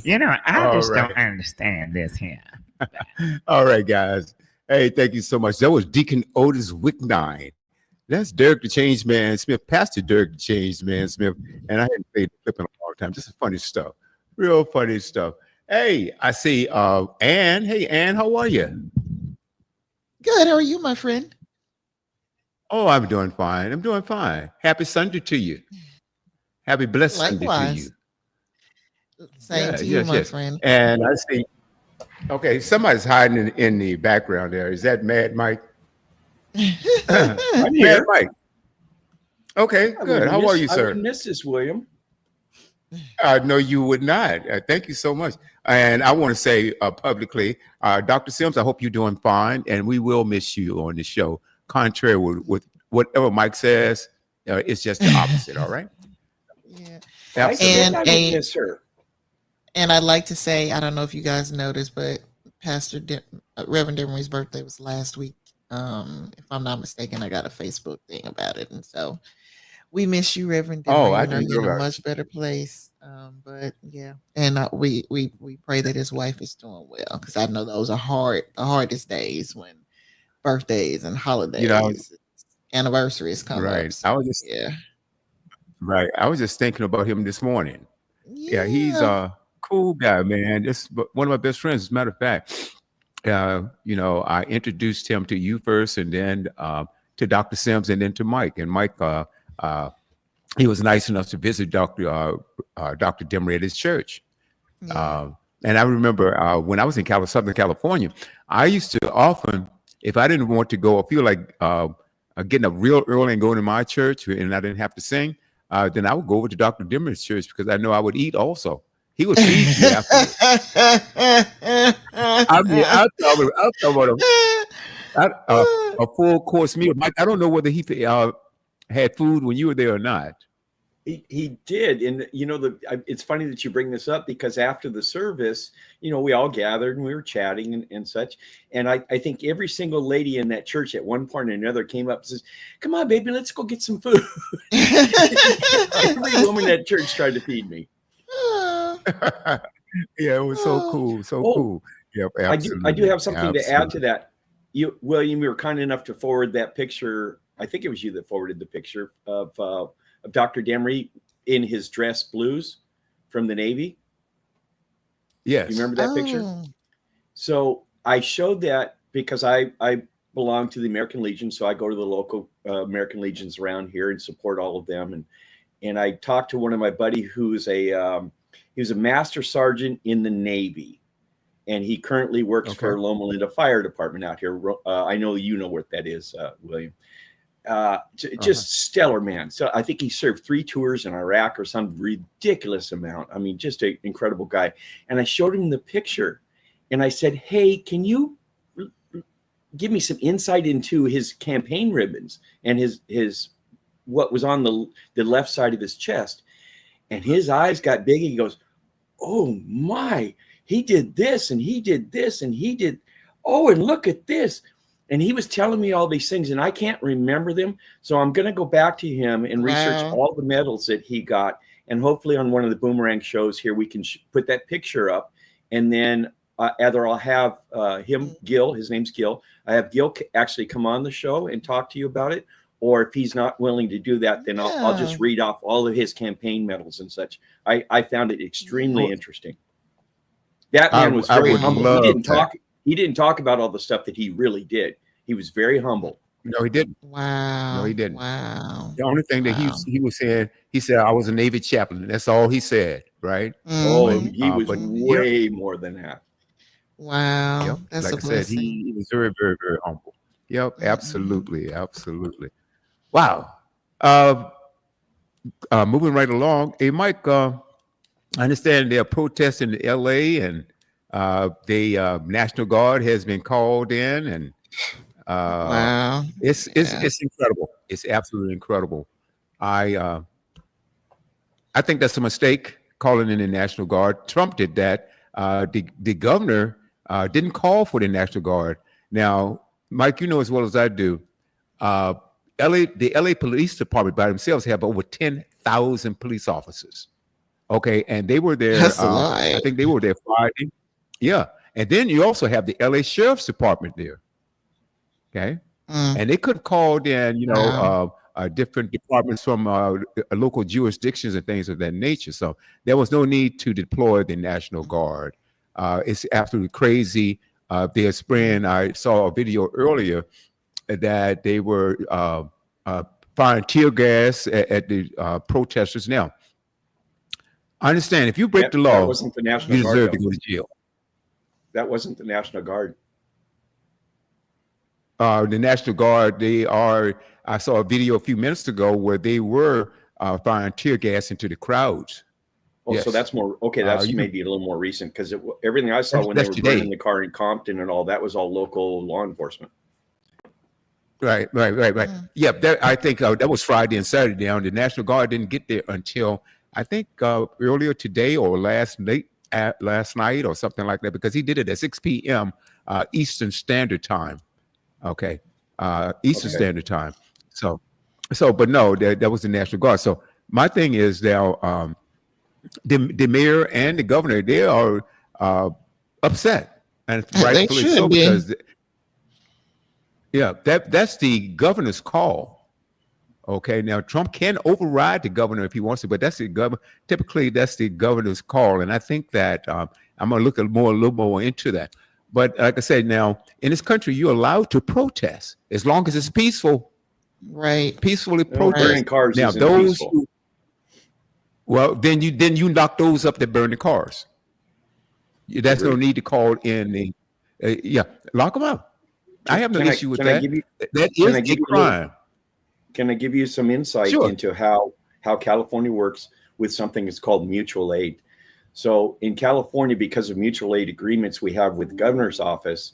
I All just right. don't understand this here. All right, guys. Hey, thank you so much. That was Deacon Otis Wicknine. That's Derek the Change Man Smith, Pastor Derek the Change Man Smith. And I hadn't played the clip in a long time. Just funny stuff. Real funny stuff. Hey, I see Ann. Hey, Ann, how are you? Good. How are you, my friend? Oh, I'm doing fine. I'm doing fine. Happy Sunday to you. Happy blessed Sunday to you. Likewise. Same Yeah, to you, yes, my yes. friend. And I see, okay, somebody's hiding in the background there. Is that Mad Mike? I'm Mad here. Mike. Okay, good. How are you, I sir? wouldn't miss this, William. No, you would not. Thank you so much. And I want to say publicly, Dr. Sims, I hope you're doing fine, and we will miss you on the show. Contrary with whatever Mike says, it's just the opposite. All right. Yeah. I said Absolutely. I would miss her. And I'd like to say, I don't know if you guys noticed, but Reverend Demery's birthday was last week. If I'm not mistaken, I got a Facebook thing about it, and so we miss you, Reverend Oh, Demery. I We know didn't you're know in a that. much better place. But yeah, and we pray that his wife is doing well, because I know those are the hardest days when birthdays and You know, holidays, anniversaries come up. right. So yeah, I was just thinking about him this morning. Yeah, he's yeah. a cool guy, man. Just one of my best friends. As a matter of fact, I introduced him to you first, and then to Dr. Sims, and then to Mike. And Mike, uh, he was nice enough to visit Dr. Demery at his church. Yeah. And I remember when I was in Southern California, I used to often, if I didn't want to go or feel like getting up real early and going to my church, and I didn't have to sing, then I would go over to Dr. Demery's church because I know I would eat also. He would feed you afterwards. I mean, I'm talking about a full course meal. Mike, I don't know whether he had food when you were there or not. He did, and it's funny that you bring this up, because after the service, we all gathered and we were chatting and such, and I think every single lady in that church at one point or another came up and says, "Come on, baby, let's go get some food." Every woman at church tried to feed me. Yeah, it was so cool, so cool. Yep, I do absolutely. have something to add to Absolutely. that. William, you were kind enough to forward that picture. I think it was you that forwarded the picture of Dr. Demery in his dress blues from the Navy. Yes. Do you remember that picture? Oh. So I showed that because I belong to the American Legion, so I go to the local American Legions around here and support all of them. And I talked to one of my buddy who's he was a master sergeant in the Navy, and he currently works for Loma Linda Fire Department out here. I know you know what that is, William. Just stellar man. So I think he served 3 tours in Iraq or some ridiculous amount. I mean, just an incredible guy. And I showed him the picture, and I said, "Hey, can you give me some insight into his campaign ribbons and his what was on the left side of his chest?" And his eyes got big. He goes, "Oh my, he did this and he did this and he did, oh, and look at this." And he was telling me all these things, and I can't remember them. So I'm going to go back to him and research all the medals that he got. And hopefully on one of the Boomerang shows here, we can put that picture up. And then either I'll have Gil, his name's Gil. I have Gil actually come on the show and talk to you about it. Or if he's not willing to do that, then I'll just read off all of his campaign medals and such. I found it extremely interesting. That man was very humble. He didn't talk about all the stuff that he really did. He was very humble. No, he didn't. Wow. No, he didn't. Wow. The only thing that he was saying, he said, "I was a Navy chaplain." That's all he said, right? Oh, he was way more than that. Wow. Yep. That's Like a I said, blessing. he was very, very, very humble. Yep, absolutely, absolutely. Wow. Moving right along. Hey, Mike, I understand there are protests in LA, and the National Guard has been called in, and Wow. it's incredible. It's absolutely incredible. I think that's a mistake calling in the National Guard. Trump did that. The governor didn't call for the National Guard. Now, Mike, you know as well as I do, the LA Police Department by themselves have over 10,000 police officers. Okay, and they were there. That's a I lot. think they were there Friday. Yeah, and then you also have the LA Sheriff's Department there. Okay, Mm, and they could have called in, wow. different departments from local jurisdictions and things of that nature. So there was no need to deploy the National Guard. It's absolutely crazy. They're spraying. I saw a video earlier that they were firing tear gas at the protesters. Now, I understand if you break the That law, wasn't the National you Guard, deserve to though. go to jail. That wasn't the National Guard. The National Guard, they are. I saw a video a few minutes ago where they were firing tear gas into the crowds. Oh, so Yes, that's more okay. That's you can. maybe a little more recent because everything I saw when they That's were burning today. the car in Compton and all that was all local law enforcement. Right. Mm. Yeah, I think that was Friday and Saturday. Now the National Guard didn't get there until I think earlier today or last night or something like that, because he did it at 6 p.m. Eastern Standard Time. Okay, Eastern Okay. Standard Time. So, but no, that was the National Guard. So my thing is now, the mayor and the governor, they are upset, and They rightfully so, should be. because yeah, that's the governor's call. Okay, now Trump can override the governor if he wants to, but that's the governor. Typically, that's the governor's call, and I think that I'm going to look a little more into that. But like I said, now in this country, you're allowed to protest as long as it's peaceful, Right. peacefully No, burning protest. cars Now, isn't those peaceful. who, well, then you knock those up that burn the cars. That's no Agreed. need to call in the yeah, lock them up. I have no Can I issue with can I that. give you That can is I a give you a little crime. can I give you some insight Sure. into how California works with something that's called mutual aid? So in California, because of mutual aid agreements we have with the governor's office,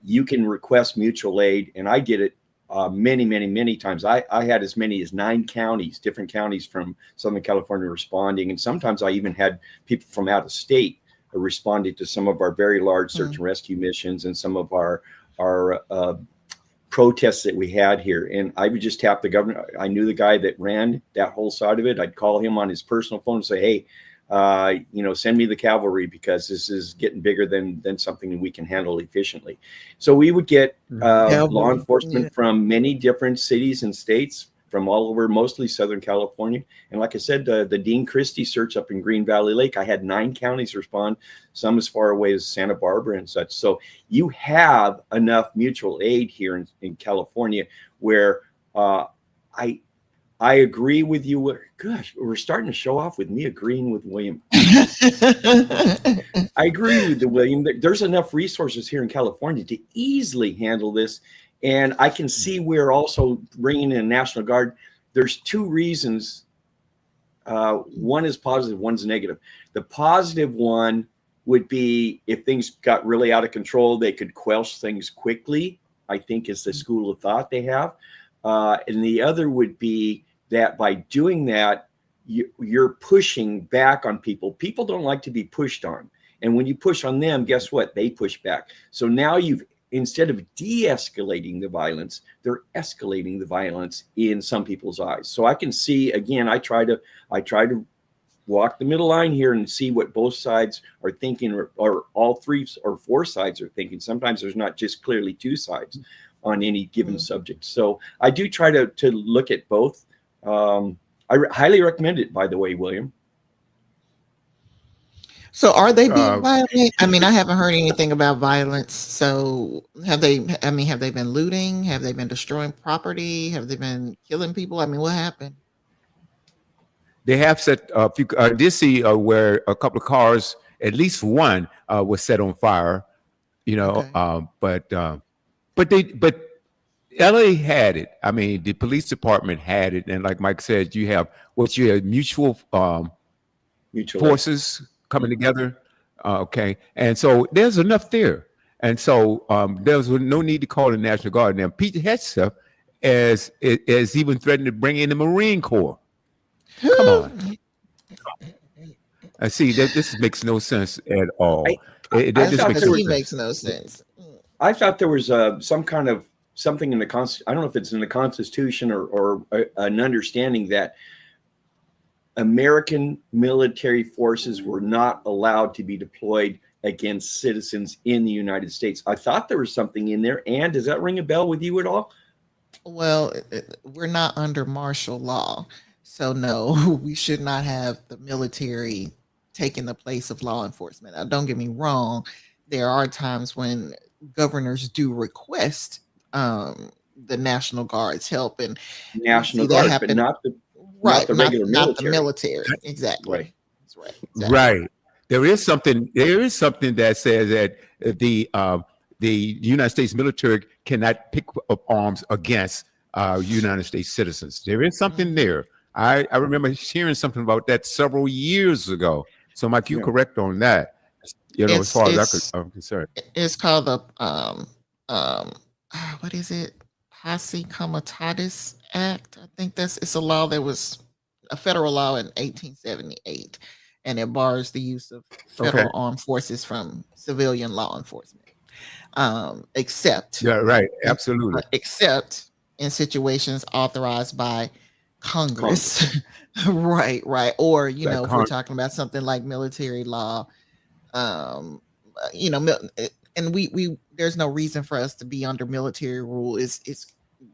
you can request mutual aid, and I did it many times. I had as many as 9 counties, different counties from Southern California responding, and sometimes I even had people from out of state responding to some of our very large search and rescue missions and some of our protests that we had here. And I would just tap the governor. I knew the guy that ran that whole side of it. I'd call him on his personal phone and say, hey, send me the cavalry, because this is getting bigger than something that we can handle efficiently. So we would get law enforcement from many different cities and states from all over, mostly Southern California. And like I said, the Dean Christie search up in Green Valley Lake, I had 9 counties respond, some as far away as Santa Barbara and such. So you have enough mutual aid here in California where I agree with you. Gosh, we're starting to show off with me agreeing with William. I agree with William. There's enough resources here in California to easily handle this. And I can see where also bringing in a National Guard, there's 2 reasons. One is positive, one's negative. The positive one would be if things got really out of control, they could quelch things quickly, I think is the school of thought they have. And the other would be that by doing that, you're pushing back on people. People don't like to be pushed on. And when you push on them, guess what? They push back. So now instead of de-escalating the violence, they're escalating the violence in some people's eyes. So I can see, again, I try to walk the middle line here and see what both sides are thinking, or all 3 or 4 sides are thinking. Sometimes there's not just clearly 2 sides on any given subject. So I do try to look at both. I highly recommend it, by the way, William. So are they being violent? I mean, I haven't heard anything about violence. So have they been looting? Have they been destroying property? Have they been killing people? I mean, what happened? They have set a few. I did see where a couple of cars, at least one, was set on fire. Okay. But LA had it. I mean, the police department had it, and like Mike said, you have mutual forces coming together. Okay, and so there's enough there, and so there's no need to call the National Guard. Now, Pete Hegseth is even threatened to bring in the Marine Corps. Come on. I see that this makes no sense at all. I thought that makes no sense. I thought there was some kind of something in the Constitution. I don't know if it's in the Constitution or an understanding that American military forces were not allowed to be deployed against citizens in the United States. I thought there was something in there. And does that ring a bell with you at all? Well, we're not under martial law. So, no, we should not have the military taking the place of law enforcement. Now, don't get me wrong. There are times when governors do request the National Guard's help. And National see that Guard, but happen. not the Right, not the regular not the military. military. Exactly. Right. That's right. Exactly. Right. There is something that says that the United States military cannot pick up arms against United States citizens. There is something there. I remember hearing something about that several years ago. So, Mike, you're correct on that. You know, as far as I'm concerned, it's called the what is it? Posse Comitatus Act. I think it's a law that was a federal law in 1878, and it bars the use of federal armed forces from civilian law enforcement, except absolutely, except in situations authorized by Congress. right, or if we're talking about something like military law, and we there's no reason for us to be under military rule.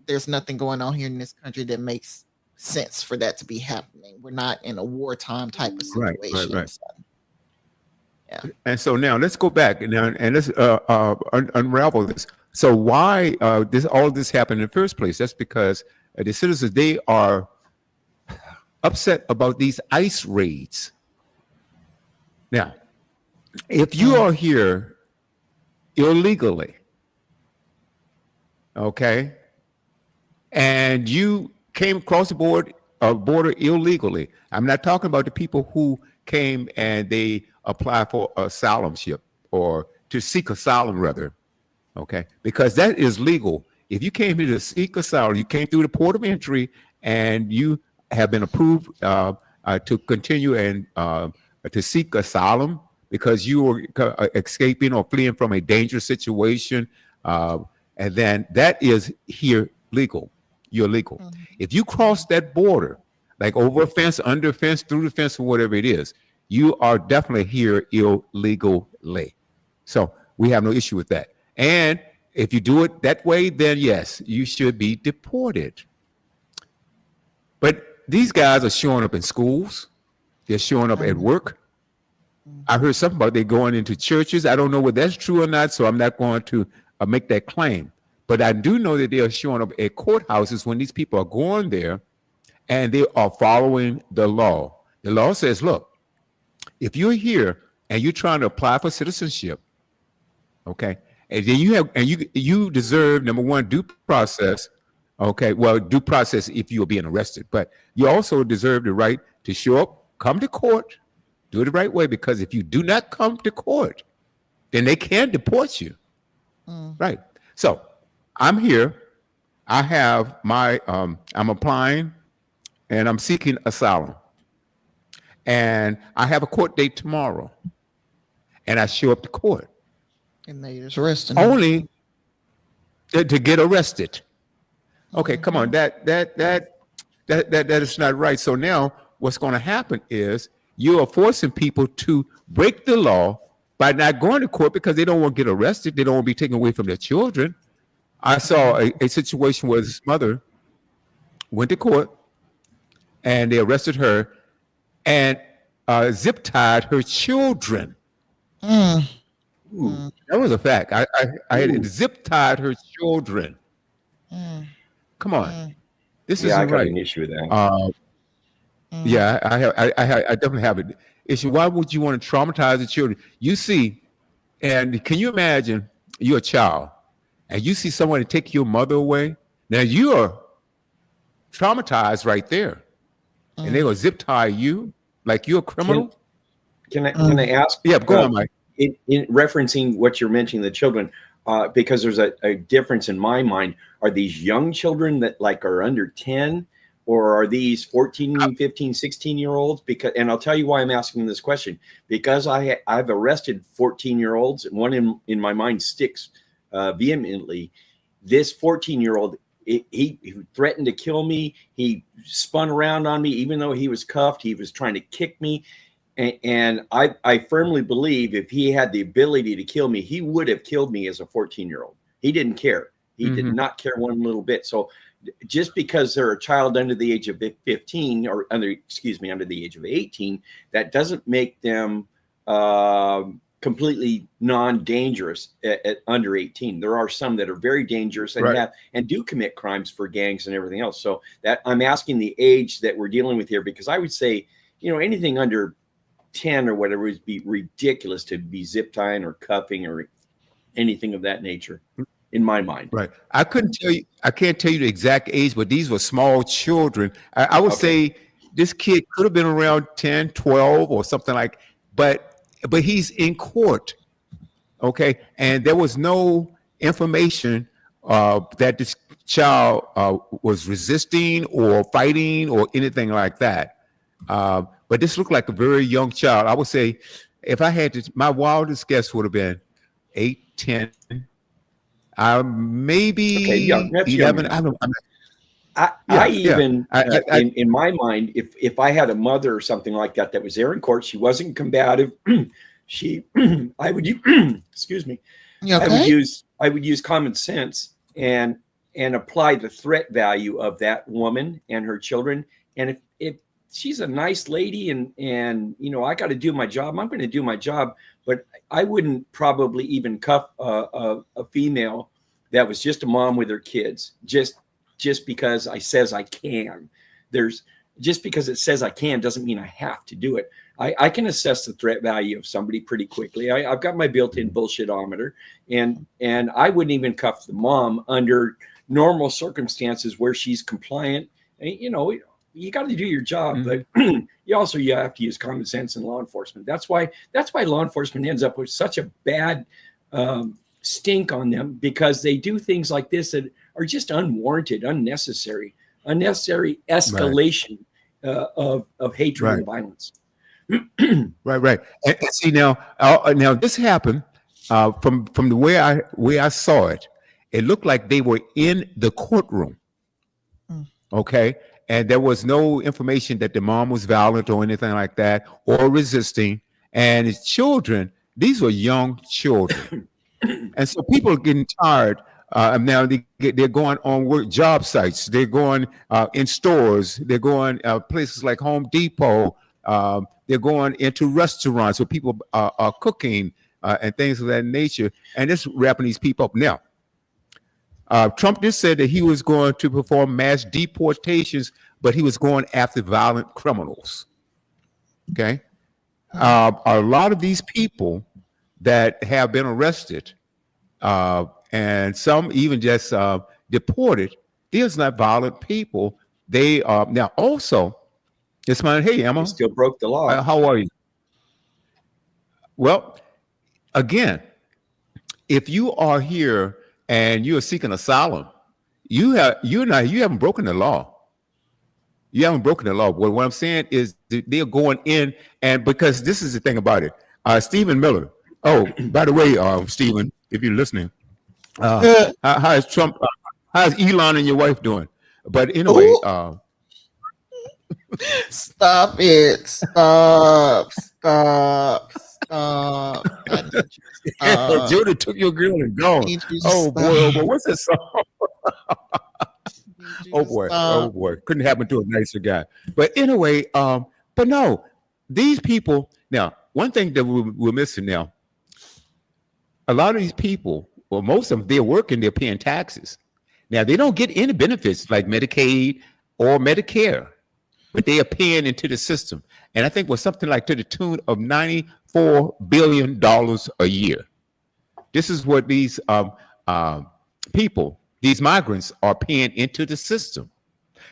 There's nothing going on here in this country that makes sense for that to be happening. We're not in a wartime type of situation. Right. So, yeah. And so now let's go back and let's unravel this. So why all this happened in the first place? That's because the citizens, they are upset about these ICE raids. Now, if you are here illegally, okay, and you came across the border illegally, I'm not talking about the people who came and they applied for asylumship or to seek asylum rather, okay, because that is legal. If you came here to seek asylum, you came through the port of entry and you have been approved to continue and to seek asylum because you were escaping or fleeing from a dangerous situation, and then that is here legal. You're legal. If you cross that border, like over a fence, under a fence, through the fence, or whatever it is, you are definitely here illegally. So we have no issue with that. And if you do it that way, then yes, you should be deported. But these guys are showing up in schools. They're showing up at work. I heard something about they going into churches. I don't know whether that's true or not, so I'm not going to make that claim. But I do know that they are showing up at courthouses when these people are going there and they are following the law. The law says, look, if you're here and you're trying to apply for citizenship, okay, and then you deserve, number one, due process. Okay, well, due process if you are being arrested, but you also deserve the right to show up, come to court, do it the right way, because if you do not come to court, then they can deport you. Right. So I'm here. I have my, I'm applying and I'm seeking asylum. And I have a court date tomorrow. And I show up to court. And they just arrested only to get arrested. Okay, come on. That is not right. So now what's going to happen is you are forcing people to break the law by not going to court because they don't want to get arrested. They don't want to be taken away from their children. I saw a situation where this mother went to court and they arrested her and zip tied her children. That was a fact. I had zip tied her children. Come on, this isn't I got right. an issue with that. Yeah, I definitely have an issue. Why would you want to traumatize the children? You see, and can you imagine you're a child and you see someone take your mother away? Now you are traumatized right there, and they will zip tie you like you're a criminal. Can I ask? Yeah, go on, Mike. In referencing what you're mentioning, the children, because there's a difference in my mind. Are these young children that like are under 10, or are these 14, 15, 16-year-olds? Because, and I'll tell you why I'm asking this question, because I've arrested 14-year-olds, and one in my mind sticks vehemently. This 14-year-old He threatened to kill me. He spun around on me, even though he was cuffed. He was trying to kick me. And I firmly believe if he had the ability to kill me, he would have killed me as a 14-year-old. He didn't care. He did not care one little bit. So just because they're a child under the age of 15 or under the age of 18, that doesn't make them completely non-dangerous at under 18. There are some that are very dangerous and do commit crimes for gangs and everything else. So that I'm asking the age that we're dealing with here, because I would say, anything under 10 or whatever would be ridiculous to be zip tying or cuffing or anything of that nature, in my mind. Right. I can't tell you the exact age, but these were small children. I would say this kid could have been around 10, 12 or something like, but he's in court. Okay. And there was no information that this child was resisting or fighting or anything like that. But this looked like a very young child. I would say if I had to, my wildest guess would have been 8, 10, maybe 11. In my mind, if I had a mother or something like that was there in court, she wasn't combative. I would excuse me. Okay? I would use common sense and apply the threat value of that woman and her children. And if she's a nice lady and I got to do my job, I'm going to do my job. But I wouldn't probably even cuff a female that was just a mom with her kids, just because I says I can. Just because it says I can doesn't mean I have to do it. I can assess the threat value of somebody pretty quickly. I've got my built-in bullshitometer, and I wouldn't even cuff the mom under normal circumstances where she's compliant. You got to do your job, but you have to use common sense in law enforcement. That's why law enforcement ends up with such a bad stink on them, because they do things like this that are just unwarranted, unnecessary escalation of hatred and violence. Right. And see now this happened from the way I saw it. It looked like they were in the courtroom. Okay. And there was no information that the mom was violent or anything like that or resisting. And his children, these were young children. And so people are getting tired. Now they're going on work job sites. They're going in stores. They're going places like Home Depot. They're going into restaurants where people are cooking and things of that nature. And it's wrapping these people up. Now, Trump just said that he was going to perform mass deportations, but he was going after violent criminals. Okay. A lot of these people that have been arrested and some even just deported, these are not violent people. They are now also, it's my, hey, Emma. You still broke the law. How are you? Well, again, if you are here and you are seeking asylum, you haven't broken the law. You haven't broken the law. What I'm saying is they're going in, and because this is the thing about it. Stephen Miller. Oh, by the way, Stephen, if you're listening, how is Trump? How's Elon and your wife doing? But anyway, stop it! Stop! Judah took your girl and gone. Oh boy, what's that song? Oh boy, couldn't happen to a nicer guy. But anyway, but no, these people. Now, one thing that we're missing now, a lot of these people, well, most of them, they're working, they're paying taxes. Now, they don't get any benefits like Medicaid or Medicare, but they are paying into the system. And I think was something like to the tune of $94 billion a year. This is what these people, these migrants, are paying into the system.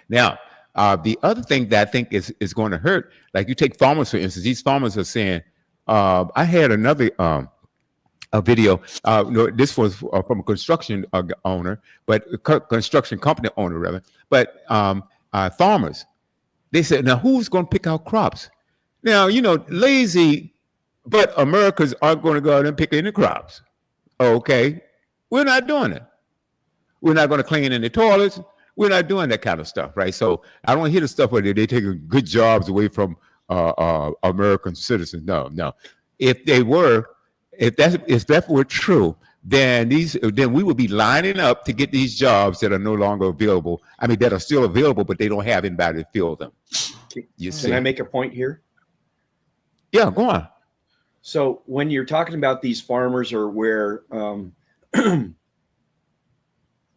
Now, the other thing that I think is going to hurt, like you take farmers, for instance, these farmers are saying, I had another a video. This was from a construction owner, but construction company owner rather. But farmers, they said, now who's going to pick out crops? Now, lazy, but Americans aren't going to go out and pick any crops. Okay, we're not doing it. We're not going to clean in the toilets. We're not doing that kind of stuff, right? So I don't hear the stuff where they taking good jobs away from American citizens. No, no. If they were, if that were true, then we would be lining up to get these jobs that are no longer available. I mean, that are still available, but they don't have anybody to fill them. You see? Can I make a point here? Yeah, go on. So when you're talking about these farmers, or where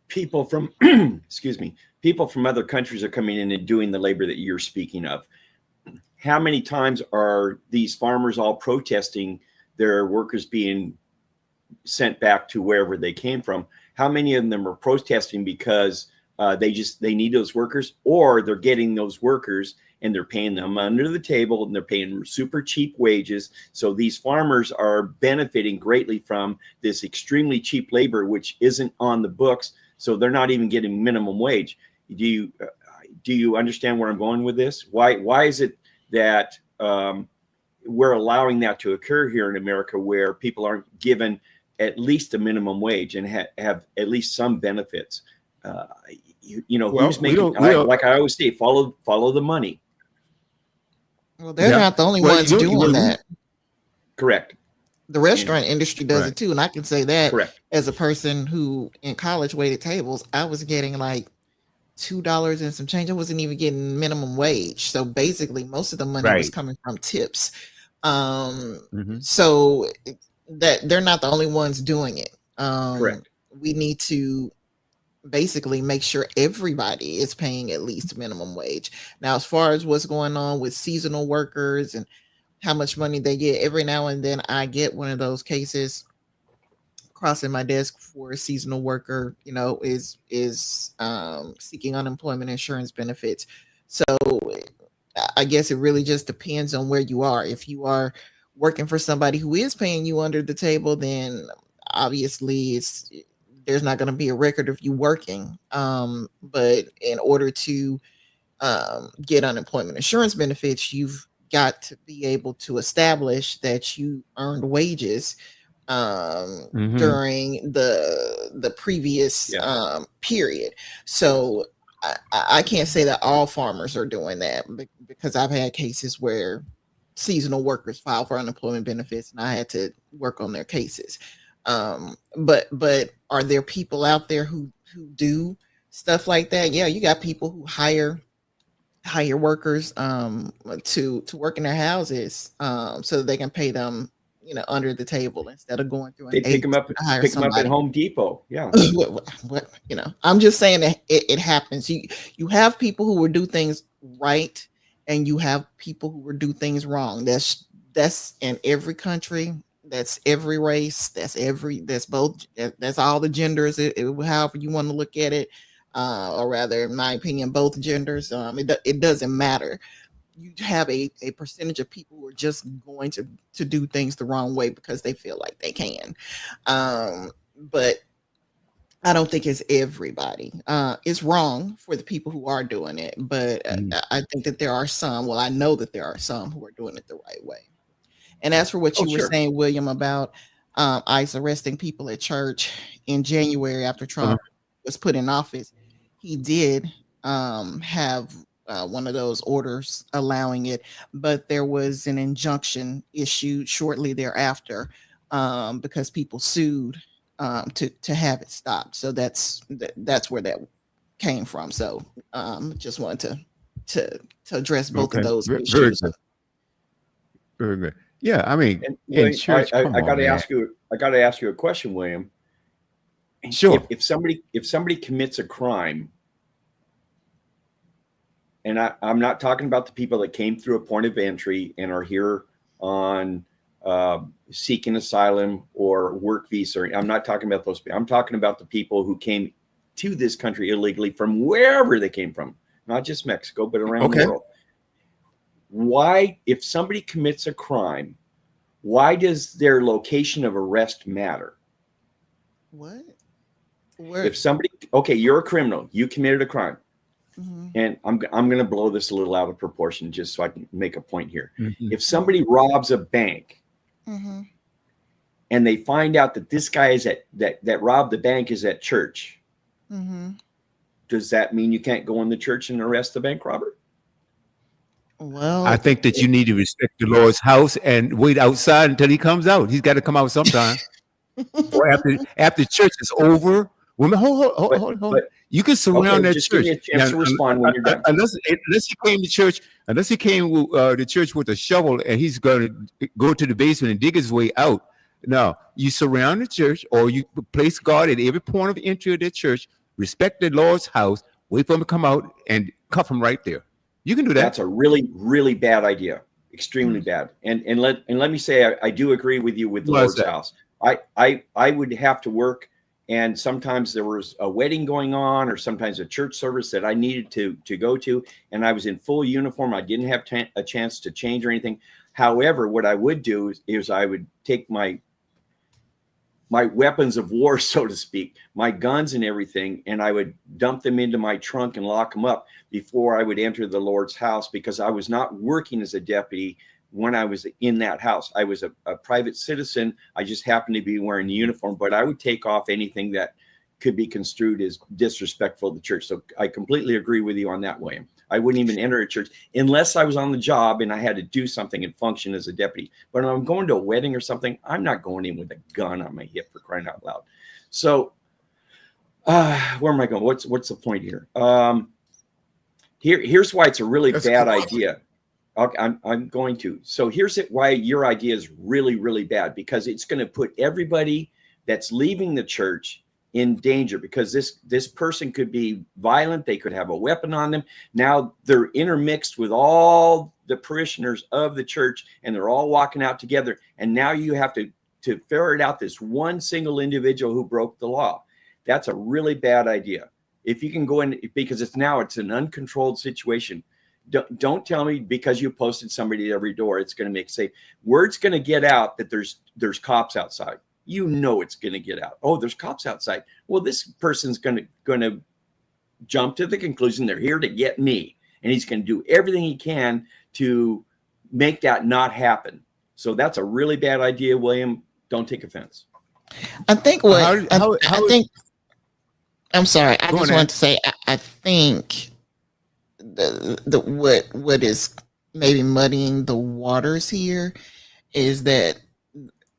people from people from other countries are coming in and doing the labor that you're speaking of, how many times are these farmers all protesting their workers being sent back to wherever they came from? How many of them are protesting because they need those workers, or they're getting those workers and they're paying them under the table and they're paying super cheap wages? So these farmers are benefiting greatly from this extremely cheap labor, which isn't on the books. So they're not even getting minimum wage. Do you understand where I'm going with this? Why is it that we're allowing that to occur here in America, where people aren't given at least a minimum wage and have at least some benefits? Who's making, like I always say, follow the money. Well, they're not the only ones doing that. Correct. The restaurant industry does it too. And I can say that correct. As a person who in college waited tables, I was getting like $2 and some change. I wasn't even getting minimum wage. So basically most of the money was coming from tips. So that they're not the only ones doing it. Correct. We need to basically make sure everybody is paying at least minimum wage. Now, as far as what's going on with seasonal workers and how much money they get, every now and then I get one of those cases crossing my desk for a seasonal worker, is seeking unemployment insurance benefits. So I guess it really just depends on where you are. If you are working for somebody who is paying you under the table, then obviously there's not going to be a record of you working. But in order to get unemployment insurance benefits, you've got to be able to establish that you earned wages during the previous period. So I can't say that all farmers are doing that, because I've had cases where seasonal workers file for unemployment benefits and I had to work on their cases. But are there people out there who do stuff like that? Yeah, you got people who hire workers to work in their houses so that they can pay them under the table instead of going through. They pick them up at Home Depot. Yeah. what I'm just saying that it happens. You have people who will do things right, and you have people who will do things wrong. That's in every country. That's every race. That's all the genders. However you want to look at it, or rather, in my opinion, both genders. It doesn't matter. You have a percentage of people who are just going to do things the wrong way because they feel like they can. But I don't think it's everybody. It's wrong for the people who are doing it, but I think that there are some. Well, I know that there are some who are doing it the right way. And as for what you were saying, William, about ICE arresting people at church in January after Trump was put in office, he did have one of those orders allowing it, but there was an injunction issued shortly thereafter because people sued to have it stopped. So that's where that came from. So just wanted to address both of those issues. Very good. Yeah, I mean, I got to ask you a question, William. Sure. If somebody commits a crime, and I'm not talking about the people that came through a point of entry and are here on seeking asylum or work visa. I'm not talking about those people. I'm talking about the people who came to this country illegally from wherever they came from, not just Mexico, but around the world. Why, if somebody commits a crime, why does their location of arrest matter? What? If somebody, you're a criminal, you committed a crime. And I'm going to blow this a little out of proportion just so I can make a point here. If somebody robs a bank and they find out that this guy is that robbed the bank is at church, Mm-hmm. Does that mean you can't go in the church and arrest the bank robber? Well, I think that you need to respect the Lord's house and wait outside until he comes out. He's got to come out sometime. Or after church is over. Women, hold. But You can surround okay, that just give church me a chance to respond when you're done. unless he came to church, unless he came to church with a shovel and he's going to go to the basement and dig his way out. No, you surround the church, or you place guard at every point of entry of the church. Respect the Lord's house. Wait for him to come out and cuff him right there. You can do that. That's a really, really bad idea. Extremely bad. And let me say, I do agree with you with the Lord's house. I would have to work, and sometimes there was a wedding going on, or sometimes a church service that I needed to go to, and I was in full uniform. I didn't have a chance to change or anything. However, what I would do is I would take my weapons of war, so to speak, my guns and everything, and I would dump them into my trunk and lock them up before I would enter the Lord's house, because I was not working as a deputy when I was in that house. I was a private citizen. I just happened to be wearing the uniform, but I would take off anything that could be construed as disrespectful to the church. So I completely agree with you on that, William. I wouldn't even enter a church unless I was on the job and I had to do something and function as a deputy. But when I'm going to a wedding or something, I'm not going in with a gun on my hip, for crying out loud. So where am I going? What's the point here? Here's why it's a really bad idea. Okay, I'm going to. So here's why your idea is really, really bad, because it's going to put everybody that's leaving the church in danger, because this person could be violent. They could have a weapon on them. Now they're intermixed with all the parishioners of the church, and they're all walking out together. And now you have to ferret out this one single individual who broke the law. That's a really bad idea. If you can go in, because it's an uncontrolled situation. Don't tell me because you posted somebody at every door, it's going to make safe. Word's going to get out that there's cops outside. You know it's going to get out. Oh, there's cops outside. Well, this person's going to jump to the conclusion they're here to get me, and he's going to do everything he can to make that not happen. So that's a really bad idea, William. Don't take offense. I think I'm sorry. I just want to say I think what is maybe muddying the waters here is that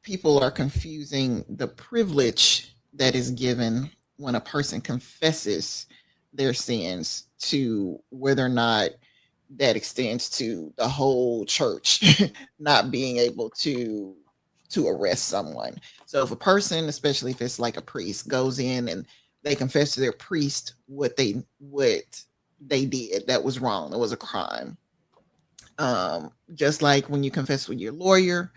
people are confusing the privilege that is given when a person confesses their sins to whether or not that extends to the whole church not being able to arrest someone. So if a person, especially if it's like a priest, goes in and they confess to their priest what they did that was wrong, that was a crime. Just like when you confess with your lawyer,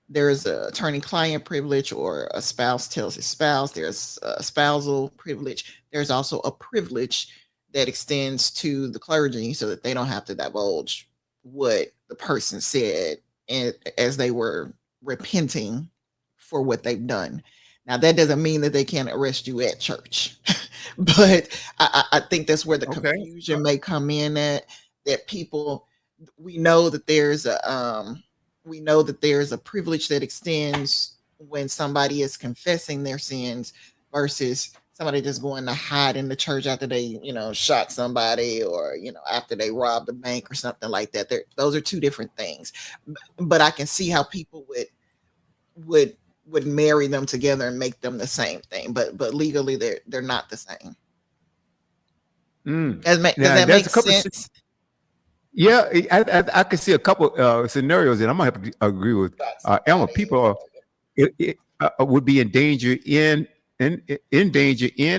there's a attorney-client privilege, or a spouse tells his spouse. There's a spousal privilege. There's also a privilege that extends to the clergy so that they don't have to divulge what the person said and as they were repenting for what they've done. Now, that doesn't mean that they can't arrest you at church, but I think that's where the confusion may come in at, that people, we know that there's a privilege that extends when somebody is confessing their sins versus somebody just going to hide in the church after they, shot somebody, or, after they robbed a bank or something like that. Those are two different things. But I can see how people would marry them together and make them the same thing. But legally they're not the same. Does that make sense? Yeah, I can see a couple scenarios, and I'm gonna have to agree with Elma. People would be in danger in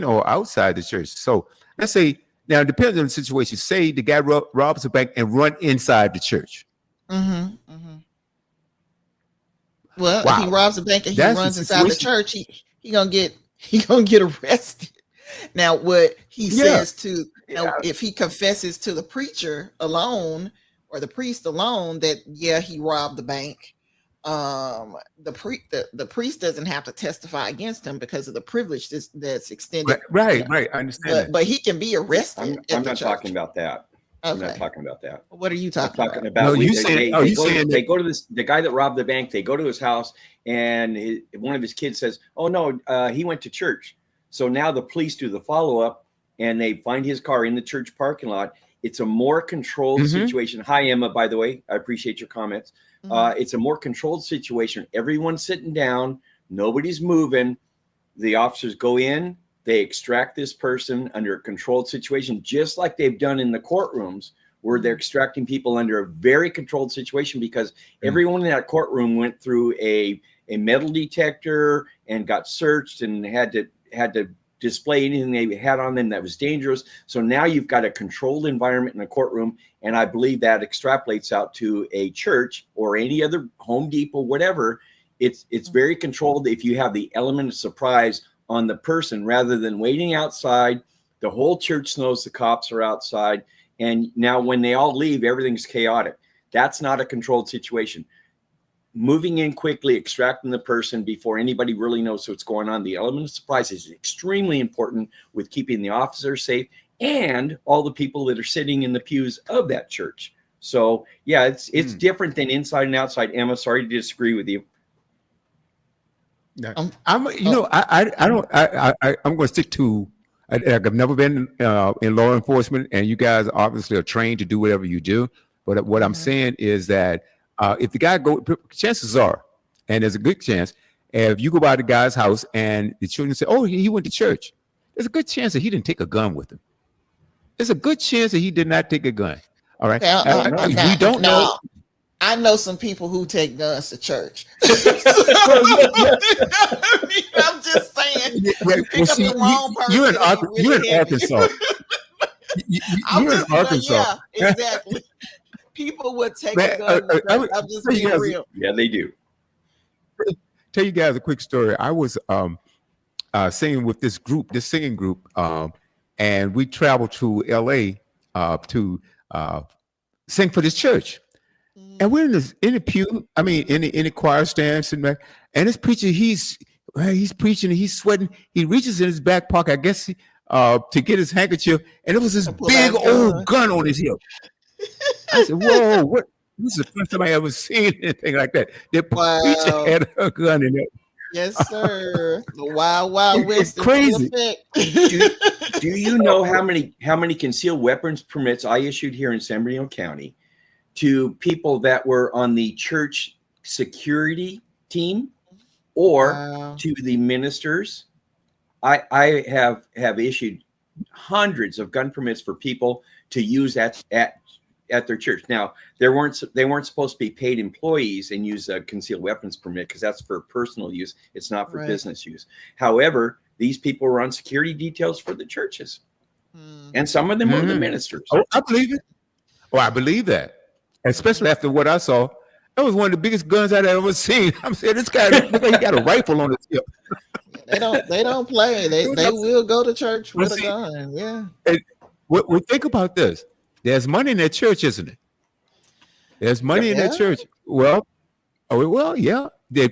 or outside the church. So let's say, now it depends on the situation. Say the guy robs a bank and run inside the church. Mm-hmm, mm-hmm. Well, if he robs a bank and he runs inside the church, he gonna get arrested. Now, what he says to, if he confesses to the preacher alone or the priest alone that he robbed the bank, the priest doesn't have to testify against him because of the privilege that's extended. Right. I understand. But he can be arrested. I'm not talking about that. Okay. I'm not talking about that. What are you talking about? No, they go to the guy that robbed the bank. They go to his house, and one of his kids says, "Oh no, he went to church." So now the police do the follow up, and they find his car in the church parking lot, it's a more controlled situation. Hi, Emma, by the way. I appreciate your comments. It's a more controlled situation. Everyone's sitting down. Nobody's moving. The officers go in. They extract this person under a controlled situation, just like they've done in the courtrooms, where they're extracting people under a very controlled situation, because everyone in that courtroom went through a metal detector and got searched and had to display anything they had on them that was dangerous. So now you've got a controlled environment in a courtroom, and I believe that extrapolates out to a church or any other Home Depot, whatever. It's very controlled if you have the element of surprise on the person, rather than waiting outside. The whole church knows the cops are outside, and now when they all leave, everything's chaotic. That's not a controlled situation. Moving in quickly, extracting the person before anybody really knows what's going on. The element of surprise is extremely important with keeping the officers safe and all the people that are sitting in the pews of that church. So yeah, it's different than inside and outside. Emma, sorry to disagree with you. I'm going to stick to. I've never been in law enforcement, and you guys obviously are trained to do whatever you do. But what I'm saying is that if the guy chances are, and there's a good chance, if you go by the guy's house and the children say, "Oh, he went to church," there's a good chance that he didn't take a gun with him. There's a good chance that he did not take a gun. All right, we don't know. I know some people who take guns to church. I'm just saying. You're in Arkansas. You're in Arkansas. Yeah, exactly. People would take a gun. I'm just being real. Yeah, they do. Tell you guys a quick story. I was singing with this singing group, and we traveled to LA to sing for this church. And we're in the pew, in the choir stand, sitting back, and this preacher, he's preaching, and he's sweating. He reaches in his back pocket, I guess, to get his handkerchief, and it was this big old gun on his hip. I said, "Whoa, what?" This is the first time I ever seen anything like that. The preacher had a gun in it. Yes, sir. The Wild Wild West. Crazy. Do you know how many concealed weapons permits I issued here in San Bernardino County to people that were on the church security team or to the ministers? I have issued hundreds of gun permits for people to use at their church. Now, they weren't supposed to be paid employees and use a concealed weapons permit, because that's for personal use. It's not for business use. However, these people were on security details for the churches, and some of them were the ministers. Oh, I believe it. Oh, I believe that. Especially after what I saw, that was one of the biggest guns I'd ever seen. I'm saying, this guy looked like he got a rifle on his hip. They don't play. They will go to church with a gun. Yeah. Well, think about this. There's money in that church, isn't it? There's money in that church. Well, yeah. They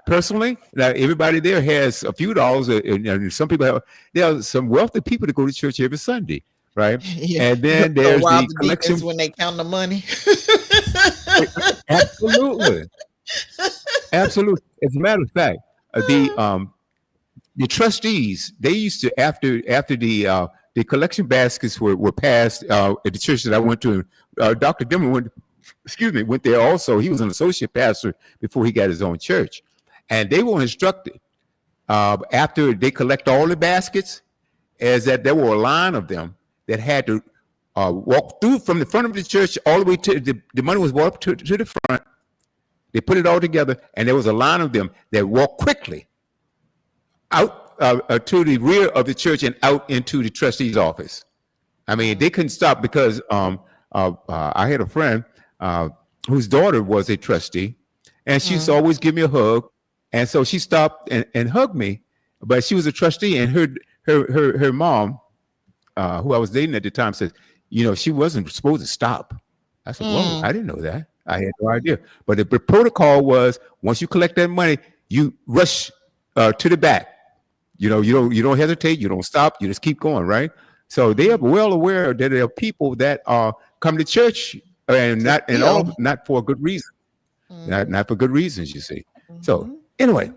personally, now everybody there has a few dollars. And some people there are some wealthy people that go to church every Sunday. Right. Yeah. And then there's the collection when they count the money. Absolutely. As a matter of fact, the trustees, they used to, after the collection baskets were passed at the church that I went to, Dr. Dimmer went there also. He was an associate pastor before he got his own church. And they were instructed after they collect all the baskets, is that there were a line of them that had to walk through from the front of the church all the way to the money was brought up to the front. They put it all together, and there was a line of them that walked quickly out to the rear of the church and out into the trustee's office. They couldn't stop because I had a friend whose daughter was a trustee, and she used to always give me a hug, and so she stopped and hugged me, but she was a trustee, and her mom, who I was dating at the time, said, she wasn't supposed to stop. I said, whoa, I didn't know that. I had no idea. But the protocol was, once you collect that money, you rush to the back. You don't hesitate. You don't stop. You just keep going, right? So they are well aware that there are people that come to church and not for a good reason, not for good reasons. You see. So anyway,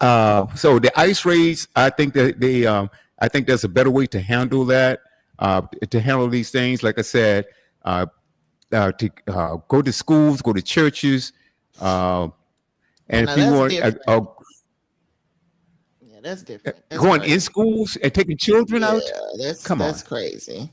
so the ICE raids, I think that I think there's a better way to handle that, to handle these things. Like I said, to go to schools, go to churches, and if Now you that's want different. Yeah, that's different. That's going in crazy. schools and taking children Yeah, out, come on, that's crazy.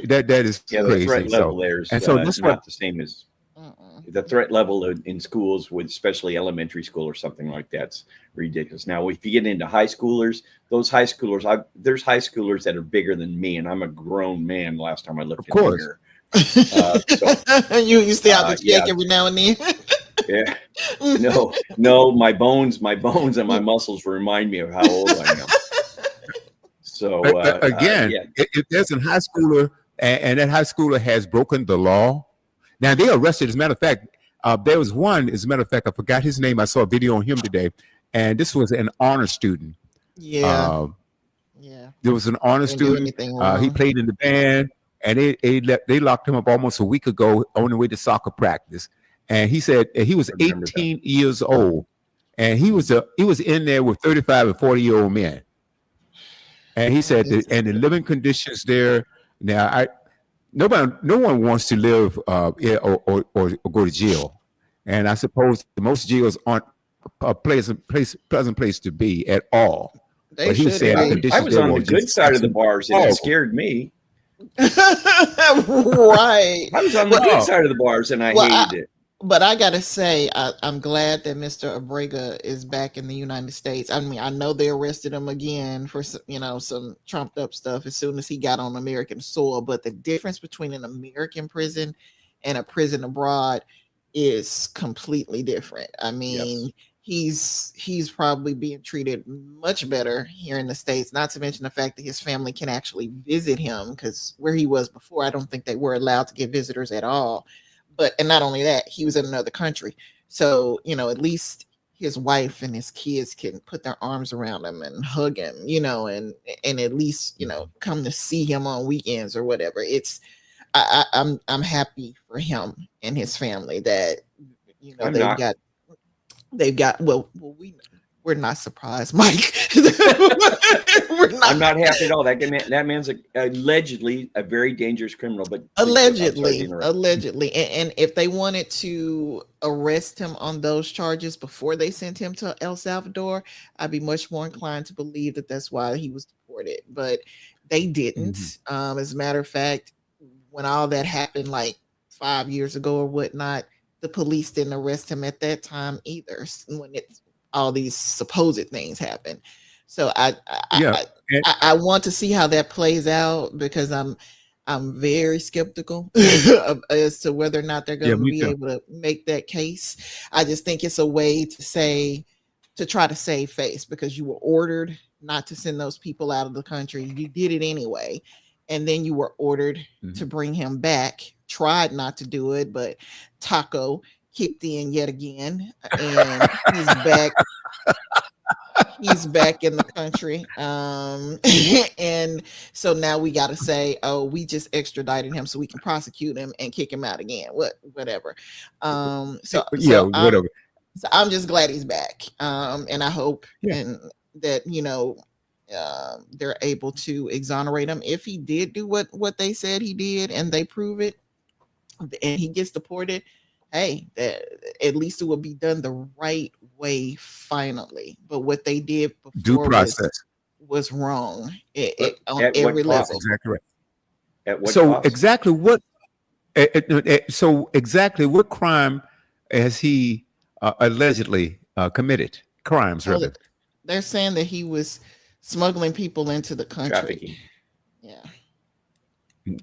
that is Yeah, the crazy. threat level there's And so that's what. not the same as Mm-mm. the threat level in schools, with especially elementary school or something like that's ridiculous. Now, if you get into high schoolers, those high schoolers, there's high schoolers that are bigger than me, and I'm a grown man. Last time I looked Of in the course. mirror, so you stay out the check yeah, every now and then. yeah. No, my bones and my muscles remind me of how old I am. So Again, yeah, if there's a high schooler and that high schooler has broken the law, now they arrested. As a matter of fact, there was one. As a matter of fact, I forgot his name. I saw a video on him today, and this was an honor student. Yeah, yeah. There was an honor Didn't do student. anything He wrong. played in the band, and they locked him up almost a week ago on the way to soccer practice. And he said he was I remember 18 years old, and he was in there with 35 and 40-year-old men. And he said that, and the living conditions there. Now, no one wants to live or go to jail, and I suppose most jails aren't a pleasant place to be at all. They But he was should saying the be. conditions I was there on were the good just side of the bars, and it horrible. scared me. Right. I was on the good side of the bars, and I hated it. But I gotta say, I'm glad that Mr. Abrega is back in the United States. I mean, I know they arrested him again for some trumped up stuff as soon as he got on American soil. But the difference between an American prison and a prison abroad is completely different. I mean, he's probably being treated much better here in the States. Not to mention the fact that his family can actually visit him, because where he was before, I don't think they were allowed to get visitors at all. And not only that, he was in another country. So, at least his wife and his kids can put their arms around him and hug him, and at least, come to see him on weekends or whatever. I'm happy for him and his family that, they've got, we're not surprised, Mike. I'm not happy at all. That man's allegedly a very dangerous criminal, but allegedly, and if they wanted to arrest him on those charges before they sent him to El Salvador, I'd be much more inclined to believe that that's why he was deported. But they didn't. Mm-hmm. As a matter of fact, when all that happened, like 5 years ago or whatnot, the police didn't arrest him at that time either. When all these supposed things happen. So I want to see how that plays out, because I'm very skeptical as to whether or not they're going to be able to make that case. I just think it's a way to try to save face, because you were ordered not to send those people out of the country. You did it anyway. And then you were ordered to bring him back, tried not to do it, but Taco kicked in yet again, and he's back. He's back in the country. And so now we got to say, oh, we just extradited him so we can prosecute him and kick him out again. Whatever. So I'm just glad he's back. And I hope that, they're able to exonerate him if he did do what they said he did, and they prove it, and he gets deported. Hey, at least it will be done the right way finally. But what they did before due process was wrong on at every what cost? level. Exactly right. At what So cost? exactly what crime has he allegedly committed? Crimes, rather. They're saying that he was smuggling people into the country. Trafficking. Yeah.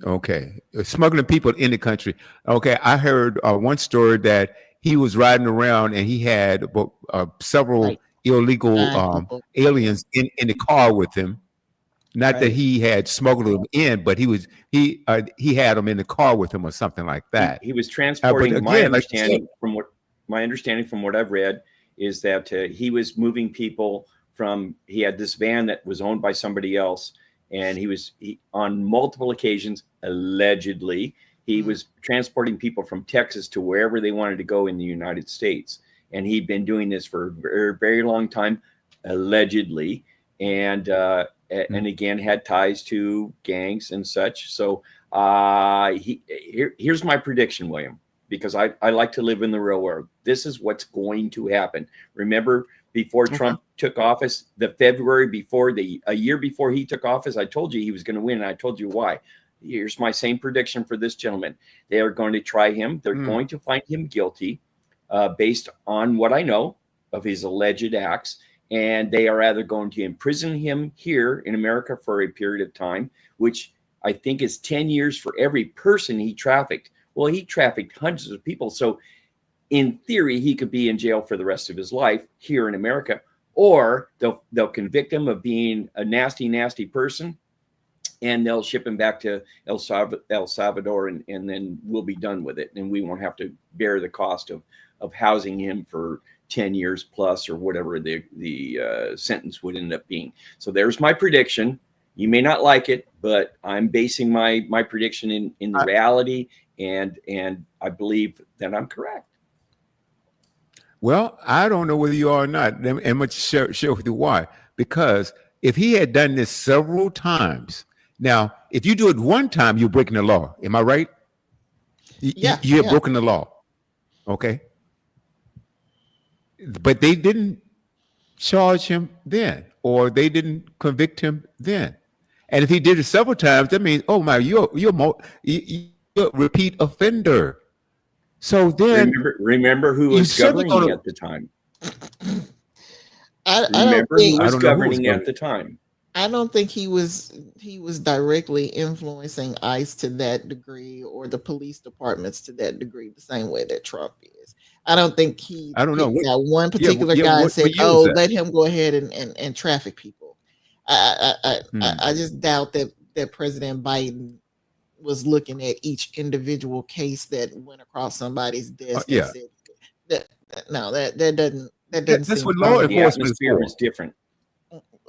Okay, smuggling people in the country. Okay, I heard one story that he was riding around and he had several illegal aliens in the car with him. Not that he had smuggled them in, but he had them in the car with him or something like that. He was transporting. Again, my understanding from what I've read is that he was moving people from. He had this van that was owned by somebody else. And he on multiple occasions, allegedly, he was transporting people from Texas to wherever they wanted to go in the United States. And he'd been doing this for a very, very long time, allegedly. And and again had ties to gangs and such. So here's my prediction, William, because I like to live in the real world. This is what's going to happen. Remember, before Trump took office, the February before a year before he took office, I told you he was going to win, and I told you why. Here's my same prediction for this gentleman. They are going to try him. They're going to find him guilty based on what I know of his alleged acts. And they are either going to imprison him here in America for a period of time, which I think is 10 years for every person he trafficked. Well, he trafficked hundreds of people. So in theory, he could be in jail for the rest of his life here in America, or they'll convict him of being a nasty, nasty person, and they'll ship him back to El Salvador, and then we'll be done with it. And we won't have to bear the cost of housing him for 10 years plus, or whatever the sentence would end up being. So there's my prediction. You may not like it, but I'm basing my prediction in the reality, and I believe that I'm correct. Well, I don't know whether you are or not. And I'm going to share with you why. Because if he had done this several times, now, if you do it one time, you're breaking the law. Am I right? You have broken the law. Okay. But they didn't charge him then, or they didn't convict him then. And if he did it several times, that means, oh my, you're a repeat offender. So then, remember who was governing at the time. Remember who was governing at the time. I don't think he was directly influencing ICE to that degree, or the police departments to that degree, the same way that Trump is. I don't think I don't know. That one particular guy said, "Oh, let him go ahead and traffic people." I just doubt that President Biden was looking at each individual case that went across somebody's desk. And said, that doesn't. That's what law enforcement is different.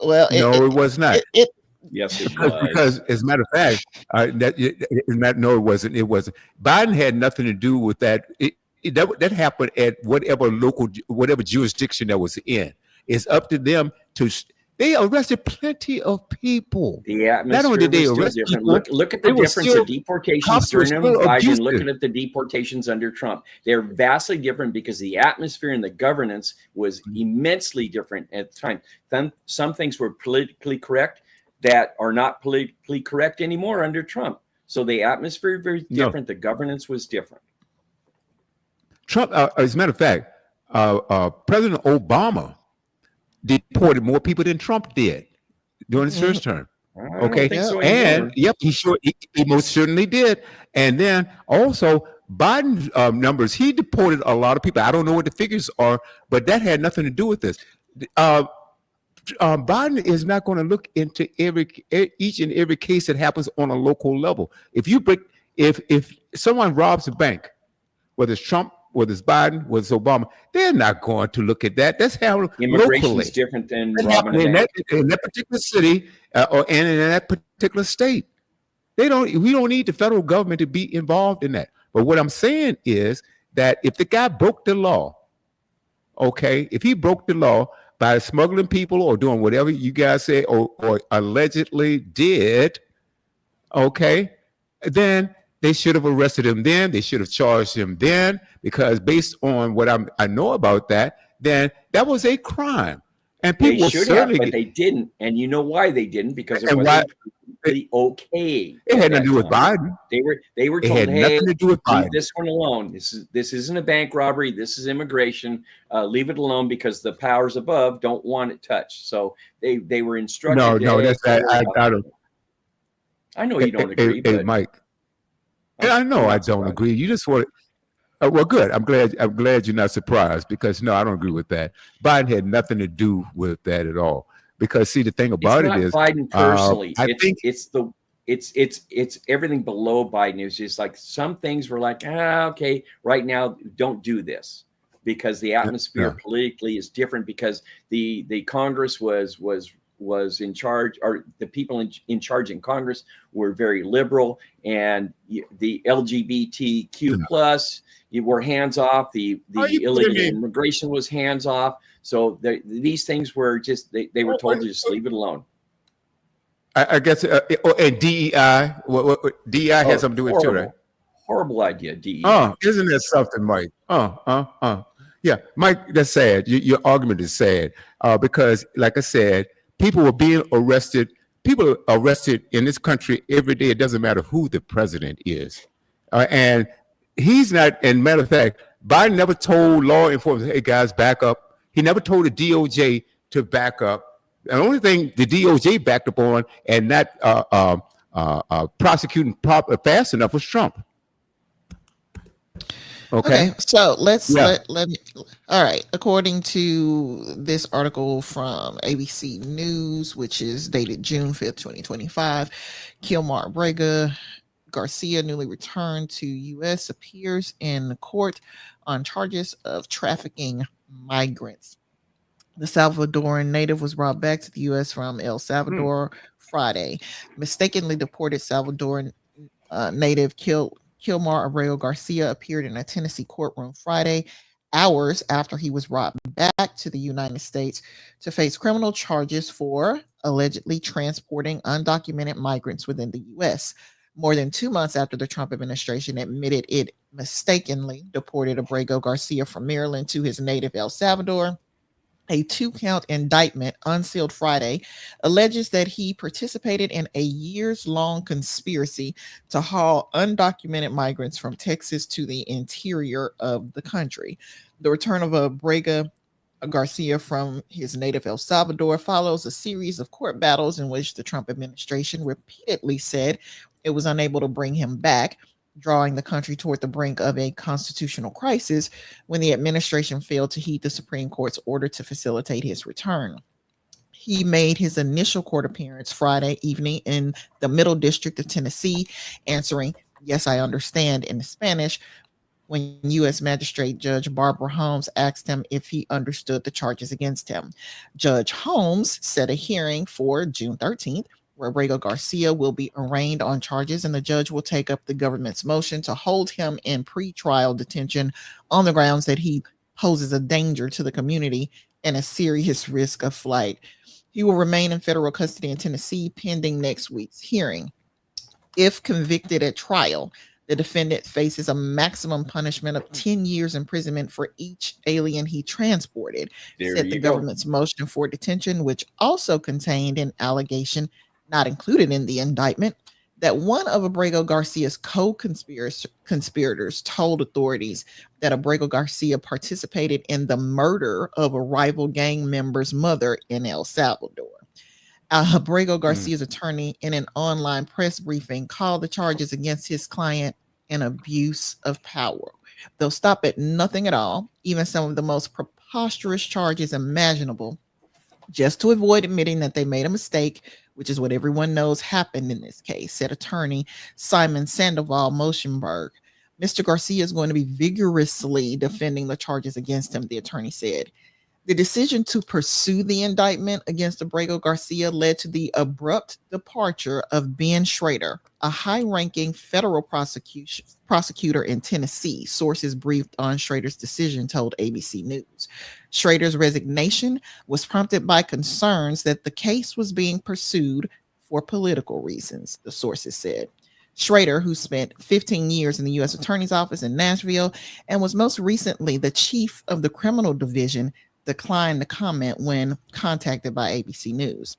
Well, it was not. Yes, it was. Because as a matter of fact, no, it wasn't. It wasn't. Biden had nothing to do with that. That happened at whatever jurisdiction that was in. It's up to them to. They arrested plenty of people. The atmosphere not only did they arrest people, look at the difference of deportations during Biden. Looking at the deportations under Trump, they're vastly different because the atmosphere and the governance was immensely different at the time. Then some things were politically correct that are not politically correct anymore under Trump. So the atmosphere was very different. The governance was different. Trump, as a matter of fact, President Obama deported more people than Trump did during his first term. Okay, he most certainly did. And then also Biden's numbers, he deported a lot of people. I don't know what the figures are, but that had nothing to do with this. Biden is not going to look into each and every case that happens on a local level. If someone robs a bank, whether it's Trump, whether it's Biden, whether it's Obama, they're not going to look at that. That's how immigration is different than robbing in that particular city and in that particular state. We don't need the federal government to be involved in that. But what I'm saying is that if the guy broke the law, okay, if he broke the law by smuggling people or doing whatever you guys say or allegedly did, okay, then they should have arrested him then. They should have charged him then, because based on what I know about that, then that was a crime. And people should have, but they didn't. And you know why they didn't? Because it wasn't okay. It had nothing to do with Biden. They were told, hey, nothing to do with Biden. Leave this one alone. This isn't a bank robbery. This is immigration. Leave it alone because the powers above don't want it touched. So they were instructed. No, that's I don't. I know you don't agree, but Mike. I know I don't agree. You just want to. Well, good. I'm glad you're not surprised, because no, I don't agree with that. Biden had nothing to do with that at all. Because see, the thing about it is, Biden personally. I think it's everything below Biden. It's just like some things were like, okay, right now don't do this, because the atmosphere politically is different, because the Congress was in charge, or the people in charge in Congress were very liberal, and the LGBTQ plus were hands off. The illegal immigration was hands off. So these things were just they were told to just leave it alone. I guess, and DEI. DEI has something to do with it too, right? Horrible idea, DEI. Isn't that something, Mike? Yeah, Mike, that's sad. Your argument is sad because, like I said, people were being arrested. People are arrested in this country every day. It doesn't matter who the president is. And he's not, and matter of fact, Biden never told law enforcement, hey, guys, back up. He never told the DOJ to back up. The only thing the DOJ backed up on and not prosecuting fast enough was Trump. Okay, so let me. All right. According to this article from ABC News, which is dated June 5th, 2025, Kilmar Brega Garcia, newly returned to U.S., appears in court on charges of trafficking migrants. The Salvadoran native was brought back to the U.S. from El Salvador Friday. Mistakenly deported Salvadoran native Kilmar Abreu Garcia appeared in a Tennessee courtroom Friday, hours after he was brought back to the United States to face criminal charges for allegedly transporting undocumented migrants within the U.S. More than 2 months after the Trump administration admitted it mistakenly deported Abreu Garcia from Maryland to his native El Salvador, a 2-count indictment unsealed Friday alleges that he participated in a years-long conspiracy to haul undocumented migrants from Texas to the interior of the country. The return of Abreu Garcia from his native El Salvador follows a series of court battles in which the Trump administration repeatedly said it was unable to bring him back, drawing the country toward the brink of a constitutional crisis when the administration failed to heed the Supreme Court's order to facilitate his return. He made his initial court appearance Friday evening in the Middle District of Tennessee, answering, "Yes, I understand," in Spanish, when U.S. Magistrate Judge Barbara Holmes asked him if he understood the charges against him. Judge Holmes set a hearing for June 13th, where Abreu Garcia will be arraigned on charges, and the judge will take up the government's motion to hold him in pretrial detention on the grounds that he poses a danger to the community and a serious risk of flight. He will remain in federal custody in Tennessee pending next week's hearing. If convicted at trial, the defendant faces a maximum punishment of 10 years imprisonment for each alien he transported, said the government's motion for detention, which also contained an allegation not included in the indictment that one of Abreu Garcia's co-conspirators told authorities that Abreu Garcia participated in the murder of a rival gang member's mother in El Salvador. Abreu Garcia's attorney, in an online press briefing, called the charges against his client an abuse of power. They'll stop at nothing at all, even some of the most preposterous charges imaginable, just to avoid admitting that they made a mistake, which is what everyone knows happened in this case, said attorney Simon Sandoval Moshenberg. Mr. Garcia is going to be vigorously defending the charges against him, the attorney said. The decision to pursue the indictment against Abreu Garcia led to the abrupt departure of Ben Schrader, a high-ranking federal prosecutor in Tennessee. Sources briefed on Schrader's decision told ABC News. Schrader's resignation was prompted by concerns that the case was being pursued for political reasons, the sources said. Schrader, who spent 15 years in the U.S. Attorney's Office in Nashville and was most recently the chief of the criminal division, declined to comment when contacted by ABC News.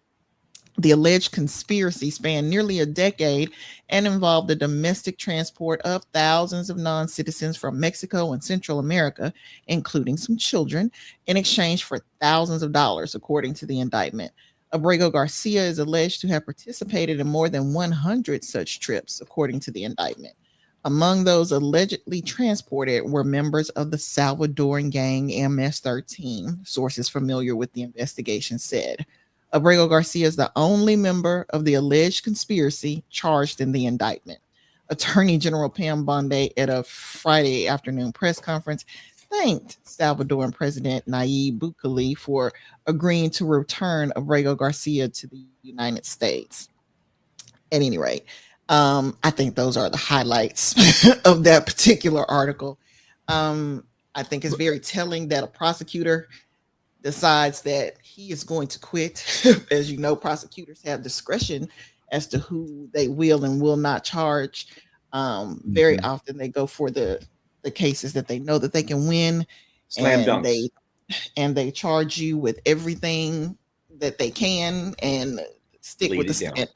The alleged conspiracy spanned nearly a decade and involved the domestic transport of thousands of non-citizens from Mexico and Central America, including some children, in exchange for thousands of dollars, according to the indictment. Abreu Garcia is alleged to have participated in more than 100 such trips, according to the indictment. Among those allegedly transported were members of the Salvadoran gang MS-13, sources familiar with the investigation said. Abreu Garcia is the only member of the alleged conspiracy charged in the indictment. Attorney General Pam Bondi, at a Friday afternoon press conference, thanked Salvadoran President Nayib Bukele for agreeing to return Abreu Garcia to the United States. At any rate, I think those are the highlights of that particular article. I think it's very telling that a prosecutor decides that he is going to quit. As you know, prosecutors have discretion as to who they will and will not charge. Very Mhm. often they go for the cases that they know that they can win, Slam and dunks. they charge you with everything that they can and stick Plead with it down.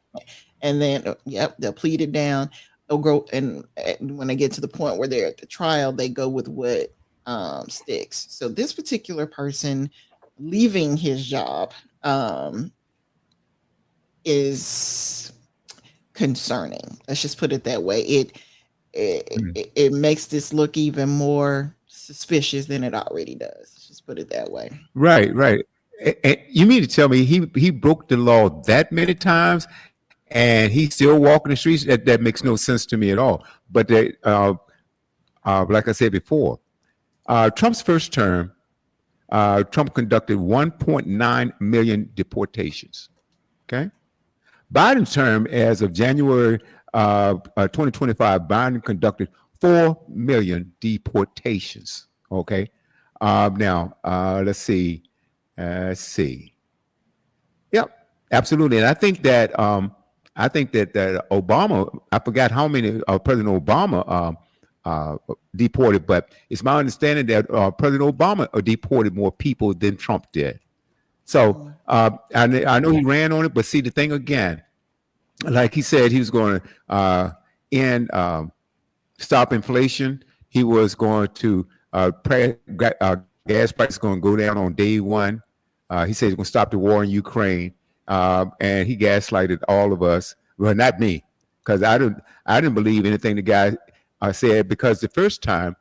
and then yep, they'll plead it down. They'll go and when they get to the point where they're at the trial, they go with what sticks. So this particular person leaving his job is concerning. Let's just put it that way. It makes this look even more suspicious than it already does. Let's just put it that way. Right, right. You mean to tell me he broke the law that many times and he's still walking the streets? That makes no sense to me at all. But like I said before, Trump's first term, Trump conducted 1.9 million deportations. Okay. Biden's term, as of January 2025, Biden conducted 4 million deportations. Okay. Now, let's see. Let's see. Yep, absolutely. And I think that that Obama, I forgot how many President Obama deported, but it's my understanding that President Obama deported more people than Trump did. So I know he ran on it, but see the thing again, like he said, he was going to end stop inflation. He was going to gas prices going to go down on day one. He said he's going to stop the war in Ukraine, and he gaslighted all of us. Well, not me, because I didn't believe anything the guy said, because the first time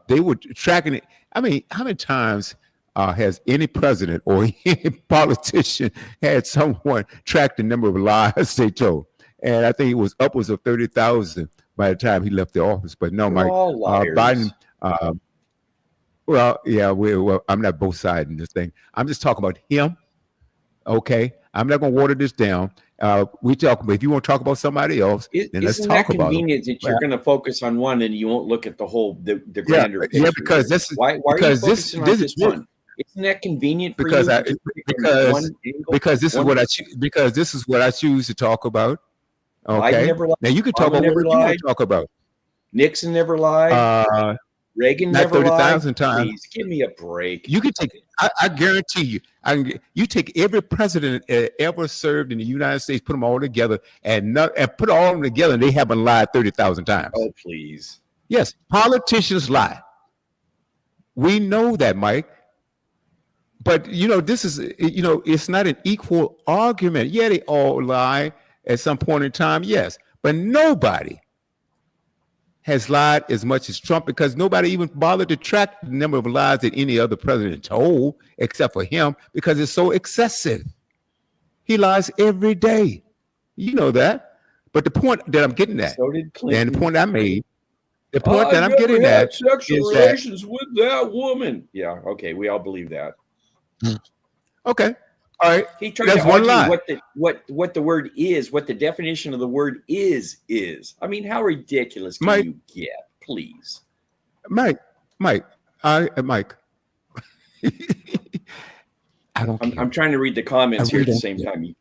they were tracking it. I mean, how many times has any president or any politician had someone track the number of lies they told? And I think it was upwards of 30,000 by the time he left the office. But no, Mike, Biden. Well, yeah, well, I'm not both sides in this thing. I'm just talking about him. Okay, I'm not going to water this down. We talk, but if you want to talk about somebody else, then let's talk about it. Isn't that convenient that you're going to focus on one and you won't look at the whole, the grander picture? Yeah, because this is why are you focusing on just one? Isn't that convenient for you? Because this is what I choose to talk about. Okay, now you can talk about whatever you want to talk about. Nixon never lied. Reagan never 30,000 times. Please give me a break. You can take. I guarantee you. You take every president that ever served in the United States, put them all together, and put all of them together, and they haven't lied 30,000 times. Oh, please. Yes, politicians lie. We know that, Mike. But this is, it's not an equal argument. Yeah, they all lie at some point in time. Yes, but nobody has lied as much as Trump, because nobody even bothered to track the number of lies that any other president told, except for him, because it's so excessive. He lies every day. You know that. But the point that I'm getting at, so did Clinton. And the point I made, the point that I'm getting at sexual relations with that woman. Yeah, okay, we all believe that. Okay. All right. He tried to argue what the word is, what the definition of the word is. I mean, how ridiculous can you get? Please, Mike. I don't. I'm trying to read the comments here at the same time.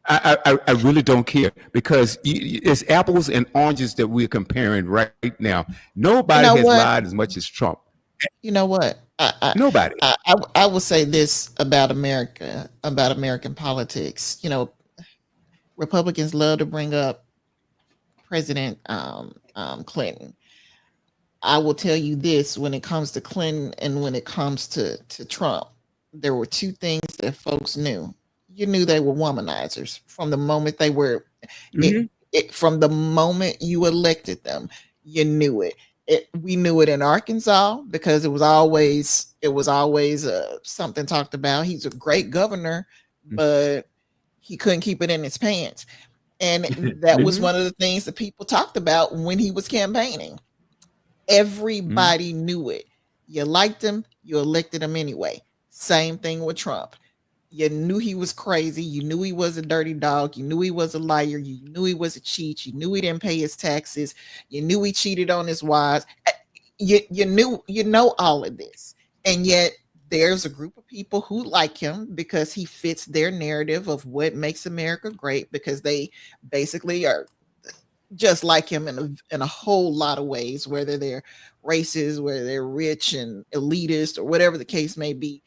I really don't care, because it's apples and oranges that we're comparing right now. Nobody has lied as much as Trump. You know what? Nobody. I will say this about America, about American politics. Republicans love to bring up President Clinton. I will tell you this: when it comes to Clinton and when it comes to Trump, there were two things that folks knew. You knew they were womanizers from the moment they were. From the moment you elected them, you knew it. We knew it in Arkansas, because it was always something talked about. He's a great governor, but he couldn't keep it in his pants. And that was one of the things that people talked about when he was campaigning. Everybody knew it. You liked him, you elected him anyway. Same thing with Trump. You knew he was crazy. You knew he was a dirty dog. You knew he was a liar. You knew he was a cheat. You knew he didn't pay his taxes. You knew he cheated on his wives. You know all of this. And yet there's a group of people who like him because he fits their narrative of what makes America great, because they basically are just like him in a whole lot of ways, whether they're racist, whether they're rich and elitist, or whatever the case may be.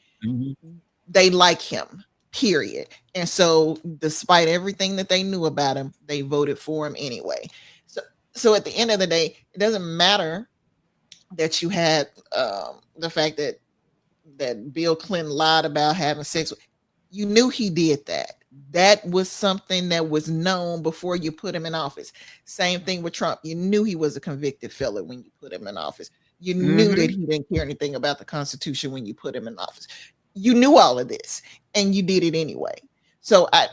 They like him, period. And so despite everything that they knew about him, they voted for him anyway. So at the end of the day, it doesn't matter that you had the fact that Bill Clinton lied about having sex. You knew he did that. That was something that was known before you put him in office. Same thing with Trump. You knew he was a convicted felon when you put him in office. You knew that he didn't care anything about the Constitution when you put him in office. You knew all of this, and you did it anyway. So I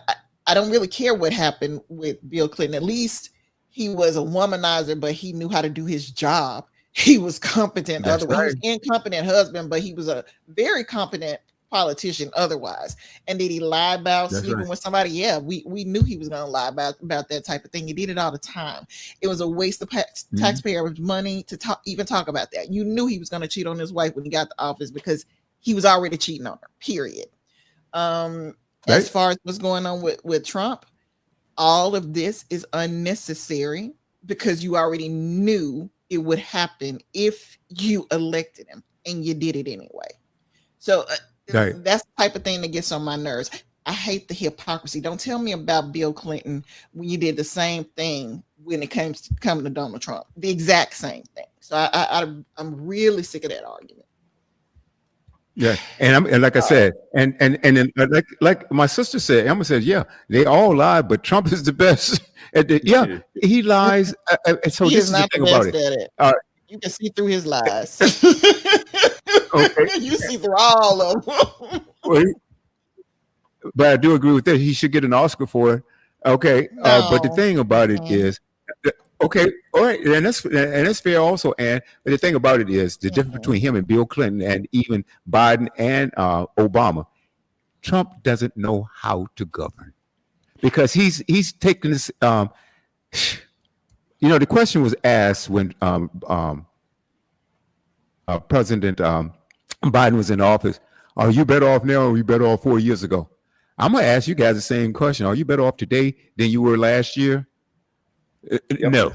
don't really care what happened with Bill Clinton. At least he was a womanizer, but he knew how to do his job. He was competent. Otherwise, he was incompetent husband, but he was a very competent politician otherwise. And did he lie about sleeping with somebody? Yeah, we knew he was going to lie about that type of thing. He did it all the time. It was a waste of taxpayers' money to even talk about that. You knew he was going to cheat on his wife when he got to office because he was already cheating on her, period. As far as what's going on with Trump, all of this is unnecessary because you already knew it would happen if you elected him, and you did it anyway. So that's the type of thing that gets on my nerves. I hate the hypocrisy. Don't tell me about Bill Clinton when you did the same thing when it comes to Donald Trump. The exact same thing. So I'm really sick of that argument. Yeah, and like I said, and then like my sister said, Emma said, yeah, they all lie, but Trump is the best. He lies. So he this is the thing about it. You can see through his lies. You see through all of them. But I do agree with that. He should get an Oscar for it. Okay, but the thing about it is, okay, all right, and that's fair also. And but the thing about it is the difference between him and Bill Clinton and even Biden and Obama. Trump doesn't know how to govern because he's taken this. The question was asked when President Biden was in office. Are you better off now, or are you better off 4 years ago? I'm gonna ask you guys the same question. Are you better off today than you were last year? No.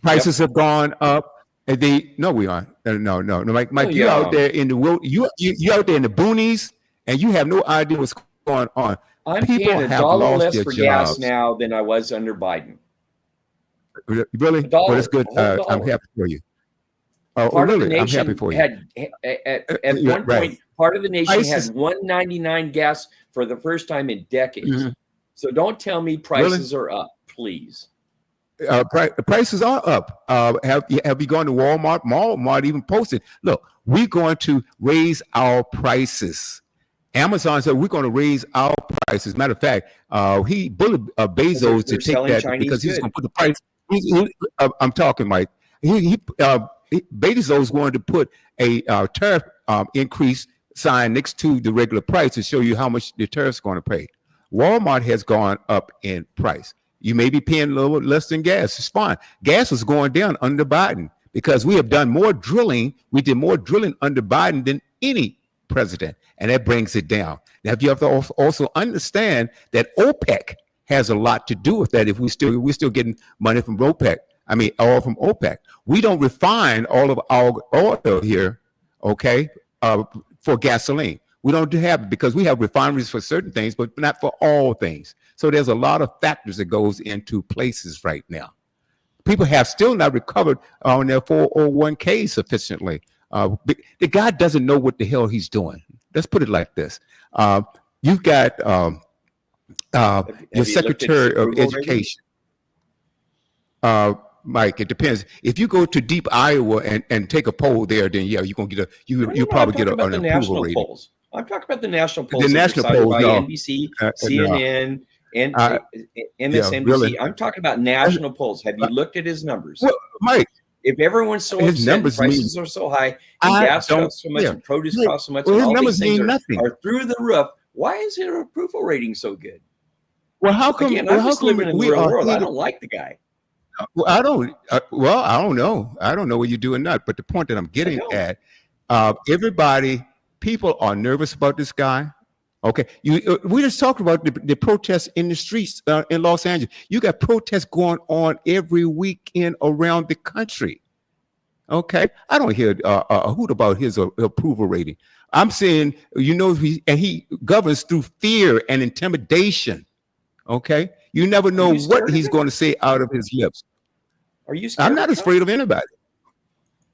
Prices have gone up. And we aren't. No. Mike, you're out there in the world. You out there in the boonies, and you have no idea what's going on. I'm paying $1 less for gas now than I was under Biden. Really? Well, that's good. I'm happy for you. Part of the nation had at one point. Part of the nation had $1.99 gas for the first time in decades. So don't tell me prices are up, please. Prices are up. Have you gone to Walmart? Walmart even posted, look, we're going to raise our prices. Amazon said we're going to raise our prices. Matter of fact, he bullied Bezos to take that Chinese because he's going to put the price. I'm talking, Mike. Bezos wanted to put a tariff increase sign next to the regular price to show you how much the tariff's going to pay. Walmart has gone up in price. You may be paying a little less than gas. It's fine. Gas was going down under Biden because we have done more drilling. We did more drilling under Biden than any president, and that brings it down. Now, you have to also understand that OPEC has a lot to do with that. If we're still getting money from OPEC, oil from OPEC. We don't refine all of our oil here, okay, for gasoline. We don't have it because we have refineries for certain things, but not for all things. So there's a lot of factors that goes into places right now. People have still not recovered on their 401k sufficiently. The guy doesn't know what the hell he's doing. Let's put it like this. You've got your Secretary of Education. Mike, it depends. If you go to deep Iowa and take a poll there, then yeah, you're gonna get you'll probably get an approval rating. Polls. I'm talking about the national polls. The national polls, by NBC, CNN, and MSNBC. Really? I'm talking about national polls. Have you looked at his numbers? Well, Mike, if everyone's so upset, prices are so high, and gas costs so much, and produce costs so much, and all these things are through the roof. Why is his approval rating so good? Well, how come? Again, I'm just living in the real world. I don't like the guy. Well, I don't know. I don't know what you're doing, not. But the point that I'm getting at, everybody People are nervous about this guy. Okay, we just talked about the protests in the streets in Los Angeles. You got protests going on every weekend around the country. Okay, I don't hear a hoot about his approval rating. I'm saying, he governs through fear and intimidation. Okay, you never know what he's going to say out of his lips. Are you scared? I'm not afraid of anybody.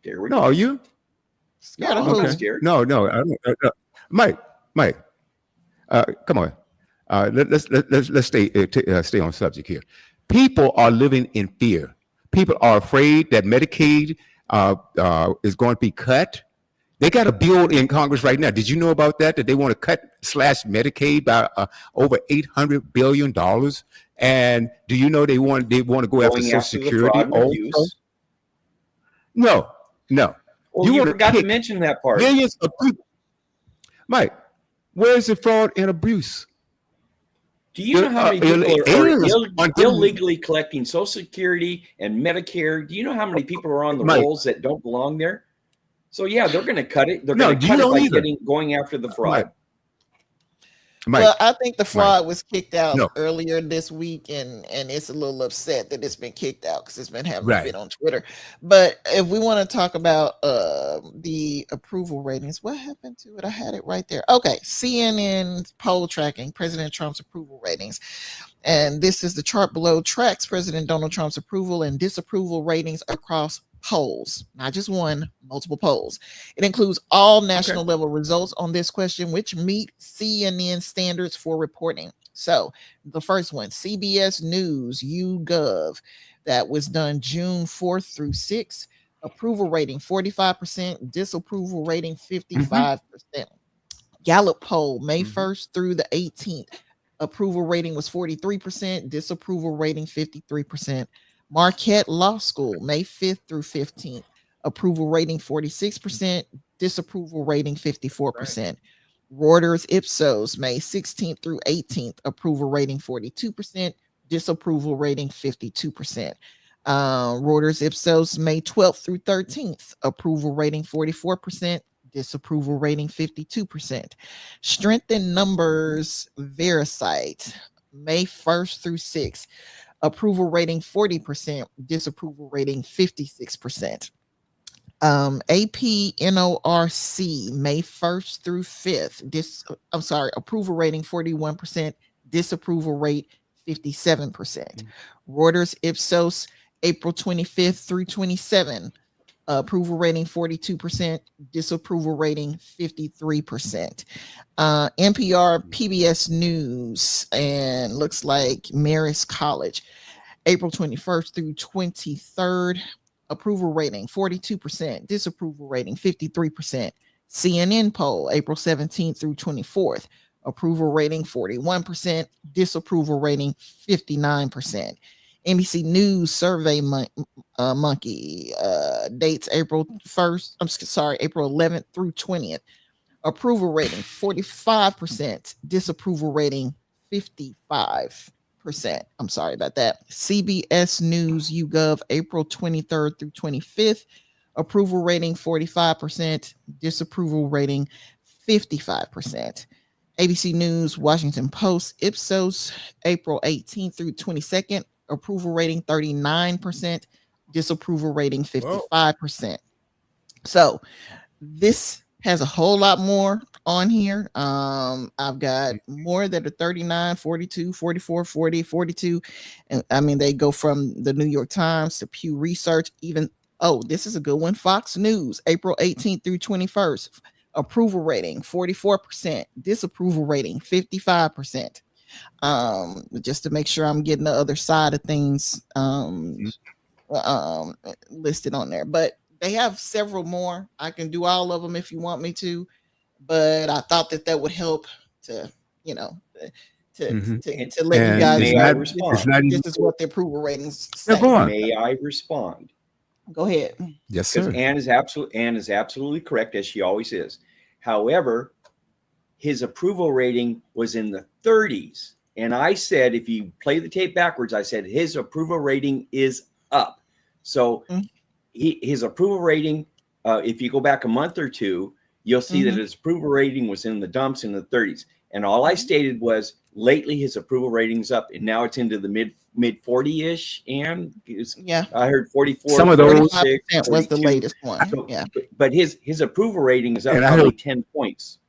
There we no, go. Are you? Scared of I'm who? not scared. No, I don't. Mike, come on. Let's stay on subject here. People are living in fear. People are afraid that Medicaid is going to be cut. They got a bill in Congress right now. Did you know about that? That they want to slash Medicaid by over $800 billion. And do you know they want to go after Social Security also? No. Well, you forgot to mention that part. Millions of people. Mike, where is the fraud and abuse? Do you know how many people are illegally collecting Social Security and Medicare? Do you know how many people are on the rolls that don't belong there? So yeah, they're going to cut it. They're going to cut it by going after the fraud. Well, I think the fraud was kicked out earlier this week, and it's a little upset that it's been kicked out because it's been having a fit on Twitter. But if we want to talk about the approval ratings, what happened to it? I had it right there. Okay, CNN poll tracking President Trump's approval ratings. And this is the chart below, tracks President Donald Trump's approval and disapproval ratings across polls, not just one, multiple polls. It includes all national level results on this question, which meet CNN standards for reporting. So the first one, CBS News, YouGov, that was done June 4th through 6th. Approval rating 45%, disapproval rating 55%. Gallup poll, May 1st through the 18th. Approval rating was 43%, disapproval rating 53%. Marquette Law School, May 5th through 15th. Approval rating 46%, disapproval rating 54%. Reuters Ipsos, May 16th through 18th. Approval rating 42%, disapproval rating 52%. Reuters Ipsos, May 12th through 13th. Approval rating 44%, disapproval rating 52%. Strength in Numbers Verisight, May 1st through 6th. Approval rating 40%, disapproval rating 56%. AP NORC, May 1st through 5th. Approval rating 41%, disapproval rate 57%. Reuters Ipsos, April 25th through 27th. Approval rating 42%, disapproval rating 53%. NPR PBS News, and looks like Marist College, April 21st through 23rd. Approval rating 42%, disapproval rating 53%. CNN poll, April 17th through 24th. Approval rating 41%, disapproval rating 59%. NBC News Survey Monkey, dates April 11th through 20th. Approval rating 45%, disapproval rating 55%. I'm sorry about that. CBS News YouGov, April 23rd through 25th. Approval rating 45%, disapproval rating 55%. ABC News Washington Post Ipsos, April 18th through 22nd. Approval rating 39%, disapproval rating 55%. So this has a whole lot more on here. I've got more that are 39, 42, 44, 40, 42. And I mean, they go from the New York Times to Pew Research, even. Oh, this is a good one. Fox News, April 18th through 21st. Approval rating 44%, disapproval rating 55%. Just to make sure I'm getting the other side of things listed on there. But they have several more. I can do all of them if you want me to, but I thought that would help to, to let you guys know. This is what the approval ratings say. May I respond? Go ahead. Yes, sir. Ann is absolutely correct, as she always is. However, his approval rating was in the 30s. And I said, if you play the tape backwards, I said his approval rating is up. So his approval rating, if you go back a month or two, you'll see that his approval rating was in the dumps in the 30s. And all I stated was lately his approval rating's up, and now it's into the mid 40-ish, and I heard 44. Some of those 45% was the latest one. So, but his approval rating is up And probably 10 points.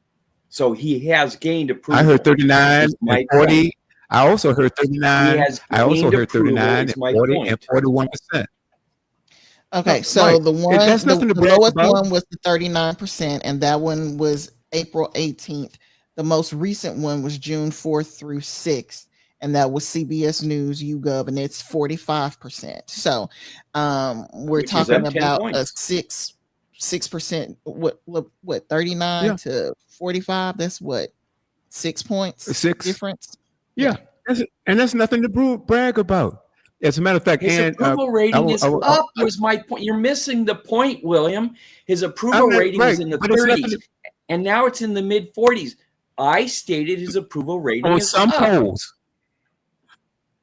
So he has gained approval. I heard 39 and 40. Point. I also heard 39. I also heard 39 and 40 and 41%. Okay, so the lowest one was the 39%, and that one was April 18th. The most recent one was June 4th through 6th, and that was CBS News YouGov, and it's 45%. So we're talking about a 6%. What 39 to 45? That's what 6 points difference. Yeah, that's nothing to brag about. As a matter of fact, his approval rating is up. Was my point? You're missing the point, William. His approval rating is in the 30s, and now it's in the mid 40s. I stated his approval rating on is some up. polls.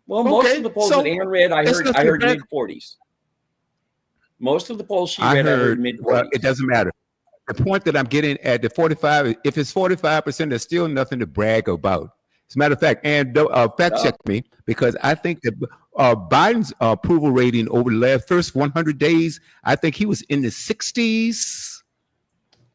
Well, most of the polls that Ann read, I heard mid 40s. Most of the polls she read, I heard mid 40s. Well, it doesn't matter. The point that I'm getting at the 45, if it's 45%, there's still nothing to brag about. As a matter of fact, and fact check me, because I think that Biden's approval rating over the first 100 days, I think he was in the 60s.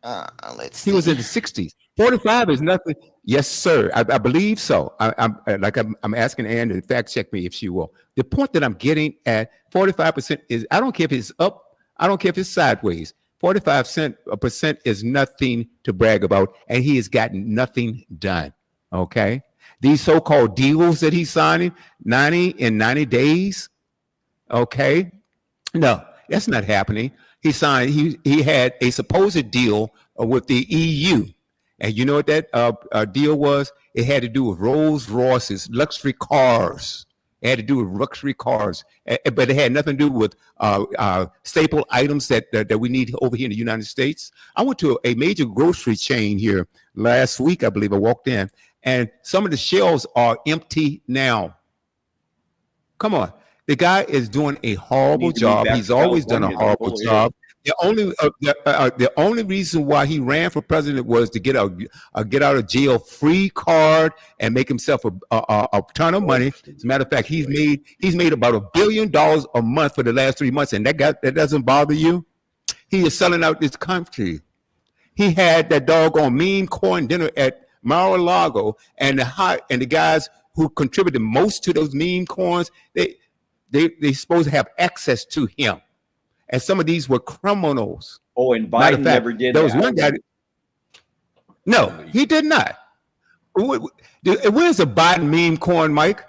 Let's see. He was in the 60s. 45 is nothing. Yes, sir. I believe so. I'm asking Ann to fact check me if she will. The point that I'm getting at 45% is I don't care if it's up. I don't care if it's sideways. 45% is nothing to brag about, and he has gotten nothing done. Okay. These so-called deals that he's signing, 90 in 90 days. Okay. No, that's not happening. He signed, he had a supposed deal with the EU. And you know what that deal was? It had to do with Rolls Royces, luxury cars. It had to do with luxury cars, but it had nothing to do with staple items that we need over here in the United States. I went to a major grocery chain here last week, I believe. I walked in, and some of the shelves are empty now. Come on. The guy is doing a horrible job. He's always done a horrible job. The only reason why he ran for president was to get a get out of jail free card and make himself a ton of money. As a matter of fact, he's made about $1 billion a month for the last 3 months, and that doesn't bother you. He is selling out this country. He had that doggone meme coin dinner at Mar-a-Lago, and the guys who contributed most to those meme coins, they supposed to have access to him. And some of these were criminals. Oh, and Biden never did that. There was one guy. No, he did not. Where's the Biden meme coin, Mike?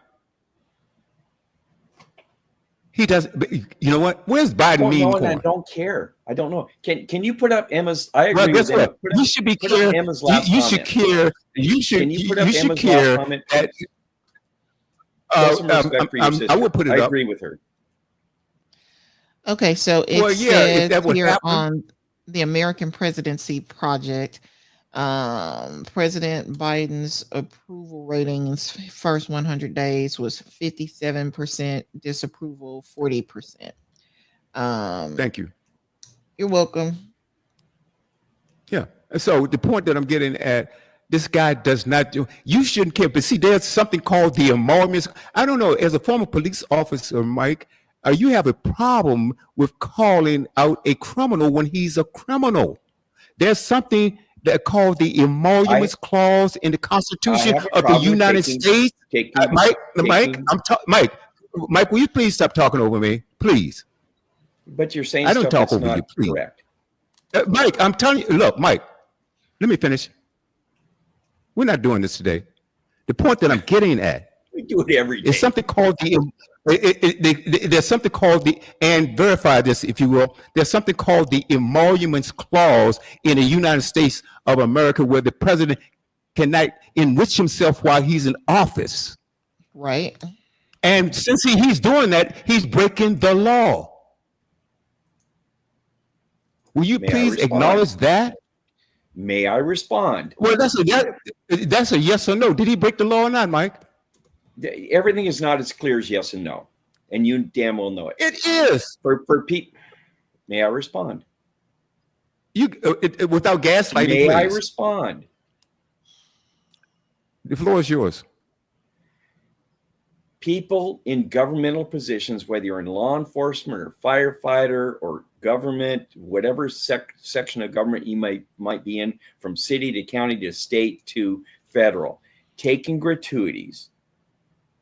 He doesn't. You know what? Where's Biden meme coin? I don't care. I don't know. Can you put up Emma's? I agree with Emma. You should be clear. You should care. You should. Can you put up Emma's care. Comment? I would put it up. I agree with her. Okay, so it says here on the American Presidency Project, President Biden's approval ratings first 100 days was 57%, disapproval 40%. Thank you. You're welcome. Yeah. So the point that I'm getting at, this guy does not do. You shouldn't care. But see, there's something called the emoluments. I don't know. As a former police officer, Mike, you have a problem with calling out a criminal when he's a criminal. There's something that called the emoluments clause in the Constitution of the United States. Mike, will you please stop talking over me, please? But you're saying I don't talk over you, please. Correct. Mike, I'm telling you. Look, Mike, let me finish. We're not doing this today. The point that I'm getting at, we do it every day. It's something called there's something called and verify this, if you will. There's something called the emoluments clause in the United States of America, where the president cannot enrich himself while he's in office. Right. And since he's doing that, he's breaking the law. Will you please acknowledge that? May I respond? Well, that's a yes or no. Did he break the law or not, Mike? Everything is not as clear as yes and no, and you damn well know it. It is. For Pete, may I respond? Without gaslighting, May I please. respond? The floor is yours. People in governmental positions, whether you're in law enforcement or firefighter or government, whatever section of government you might be in, from city to county to state to federal, taking gratuities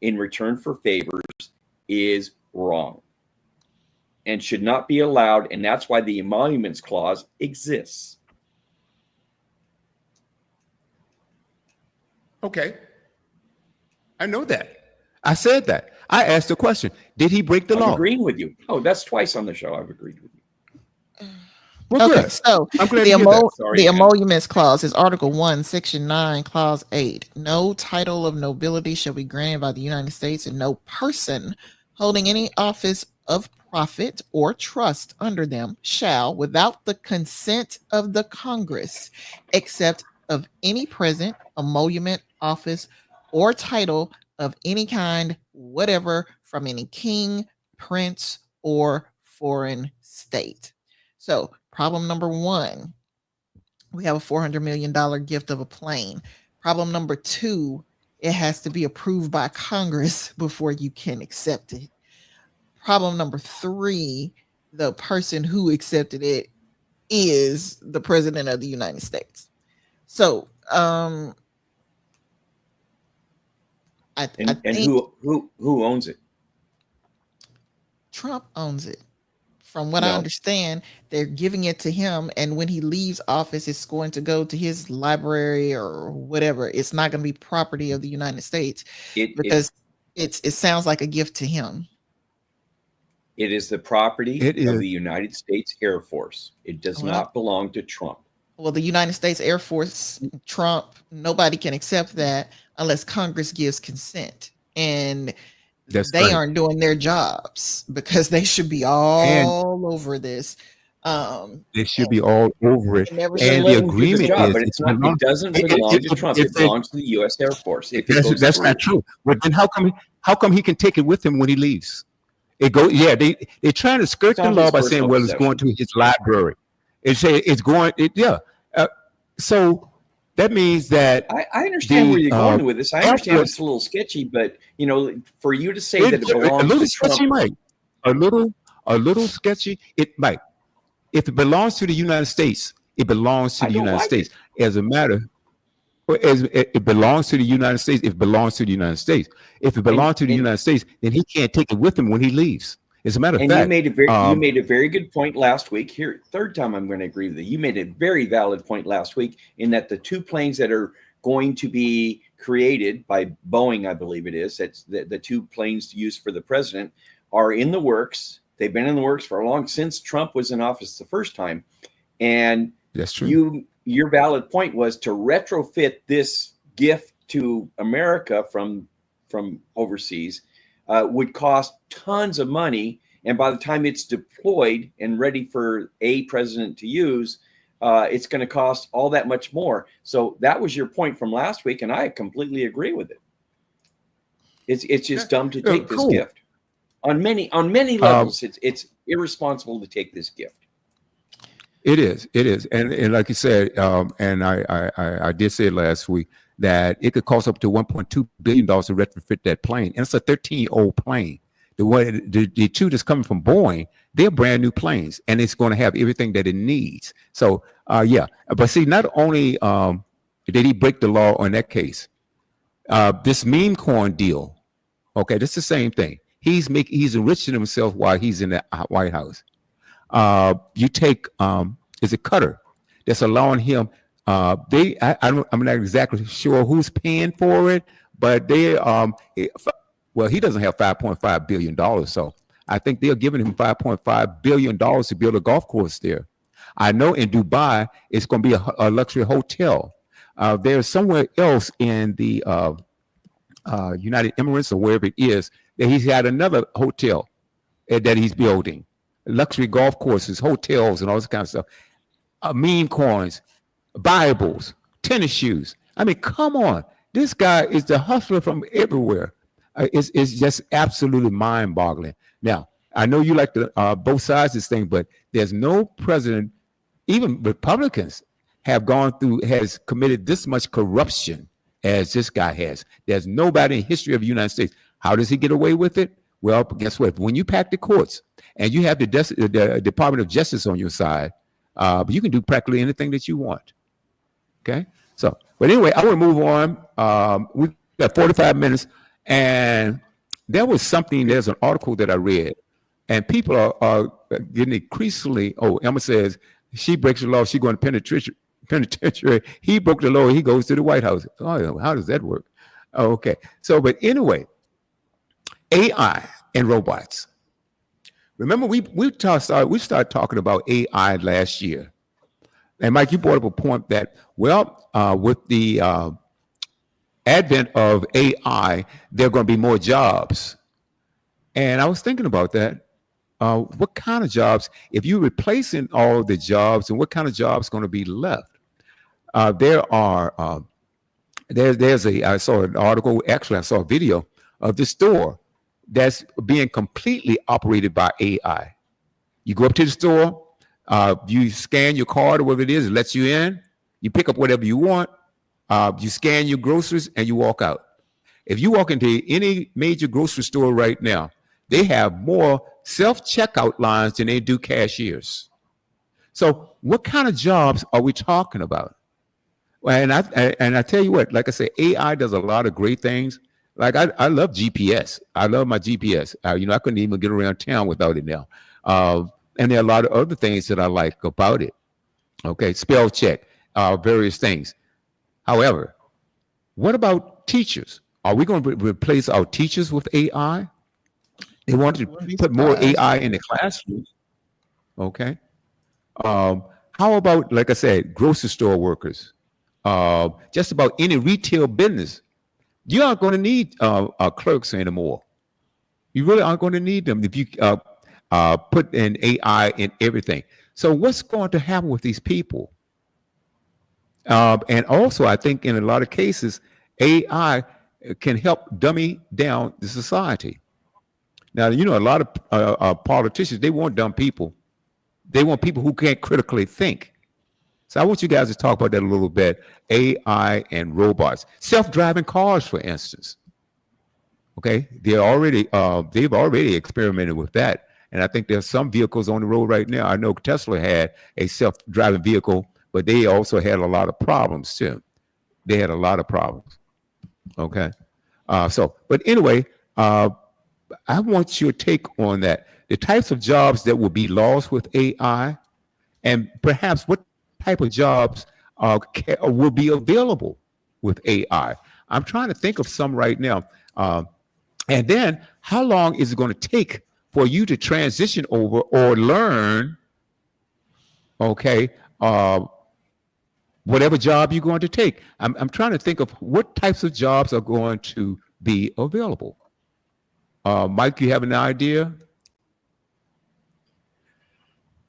in return for favors is wrong and should not be allowed. And that's why the emoluments clause exists. Okay. I know that. I said that. I asked the question. Did he break the I'm law? agreeing with you. Oh, that's twice on the show I've agreed with you. Well, Okay, good. so I'm glad the, to hear that. Sorry, the Ann. emoluments clause is Article 1, Section 9, Clause 8. No title of nobility shall be granted by the United States, and no person holding any office of profit or trust under them shall, without the consent of the Congress, accept of any present, emolument, office, or title of any kind, whatever, from any king, prince, or foreign state. So, problem number one, we have a $400 million gift of a plane. Problem number two, it has to be approved by Congress before you can accept it. Problem number three, the person who accepted it is the president of the United States. So, I think who owns it? Trump owns it. From what No. I understand, they're giving it to him, and when he leaves office, it's going to go to his library or whatever. It's not going to be property of the United States because it sounds like a gift to him. It is the property It of is. the United States Air Force. It does Well- not belong to Trump. Well, the United States Air Force, Trump, nobody can accept that unless Congress gives consent. And That's they right. aren't doing their jobs because they should be all over this. They should be all over it. And never And should the Let them do the agreement job, is but it's it's not. belong- It doesn't it- belong it- to Trump. if It they- belongs to the U.S. Air Force. If it goes That's through. not true. But then how come he can take it with him when he leaves? They're trying to skirt It's the not law his by saying, personal well, it's going to his library. So that means that I understand where you're going with this. I understand Force- it's a little sketchy, but for you to say that it a belongs little to Trump, sketchy might. A little sketchy, it might. If it belongs to the United States, it belongs to I the don't United like States. As a matter, as it belongs to the United States, if it belongs to the United States. If it belongs to the United States, then he can't take it with him when he leaves. As a matter of and fact, you made a very good point last week. Here, third time I'm going to agree with you. You made a very valid point last week in that the two planes that are going to be created by Boeing, I believe it is, that's the two planes used for the president, are in the works. They've been in the works for a long since Trump was in office the first time. And that's true. Your valid point was to retrofit this gift to America from overseas would cost tons of money. And by the time it's deployed and ready for a president to use, it's going to cost all that much more. So that was your point from last week, and I completely agree with it. It's just dumb to take this gift. On many levels, it's irresponsible to take this gift. It is, and like you said, and I did say last week that it could cost up to $1.2 billion to retrofit that plane, and it's a 13-year-old plane. The two that's coming from Boeing, they're brand new planes, and it's going to have everything that it needs. So, but see, not only did he break the law on that case, this meme coin deal. Okay, that's the same thing. He's enriching himself while he's in the White House. You take is a Cutter that's allowing him. I'm not exactly sure who's paying for it, but they well, he doesn't have $5.5 billion, so I think they're giving him $5.5 billion to build a golf course there. I know in Dubai it's going to be a luxury hotel. There's somewhere else in the United Emirates or wherever it is that he's had another hotel that he's building, luxury golf courses, hotels, and all this kind of stuff. Meme coins, Bibles, tennis shoes. I mean, come on. This guy is the hustler from everywhere. It's just absolutely mind-boggling. Now, I know you like the both sides of this thing, but there's no president even Republicans has committed this much corruption as this guy has. There's nobody in history of the United States. How does he get away with it? Well, guess what? When you pack the courts and you have the Department of Justice on your side, you can do practically anything that you want. Okay. So, but anyway, I want to move on. We've got 45 minutes, and there's an article that I read, and people are getting increasingly, Emma says, she breaks the law, she going to penitentiary. He broke the law, he goes to the White House. Oh, how does that work? Okay. So, but anyway, AI and robots. Remember, we started talking about AI last year. And Mike, you brought up a point that, with the advent of AI, there are going to be more jobs. And I was thinking about that. What kind of jobs, if you're replacing all the jobs, and what kind of jobs going to be left? I saw an article, actually I saw a video of the store that's being completely operated by AI. You go up to the store, you scan your card or whatever it is, it lets you in, you pick up whatever you want, you scan your groceries and you walk out. If you walk into any major grocery store right now, they have more self-checkout lines than they do cashiers. So what kind of jobs are we talking about? And I tell you what, like I say, AI does a lot of great things. Like I love GPS. I love my GPS. I couldn't even get around town without it now. And there are a lot of other things that I like about it. Okay, spell check, various things. However, what about teachers? Are we going to replace our teachers with AI? They want to put more AI in the classroom. Okay. How about, like I said, grocery store workers? Just about any retail business. You aren't going to need clerks anymore. You really aren't going to need them if you put in AI in everything. So what's going to happen with these people? And also, I think in a lot of cases, AI can help dummy down the society. Now, a lot of politicians, they want dumb people. They want people who can't critically think. So I want you guys to talk about that a little bit. AI and robots, self-driving cars, for instance. Okay, they've already experimented with that, and I think there's some vehicles on the road right now. I know Tesla had a self-driving vehicle, but they also had a lot of problems too. They had a lot of problems. Okay, but anyway, I want your take on that. The types of jobs that will be lost with AI, and perhaps what type of jobs will be available with AI. I'm trying to think of some right now. And then how long is it going to take for you to transition over or learn, whatever job you're going to take? I'm trying to think of what types of jobs are going to be available. Mike, you have an idea?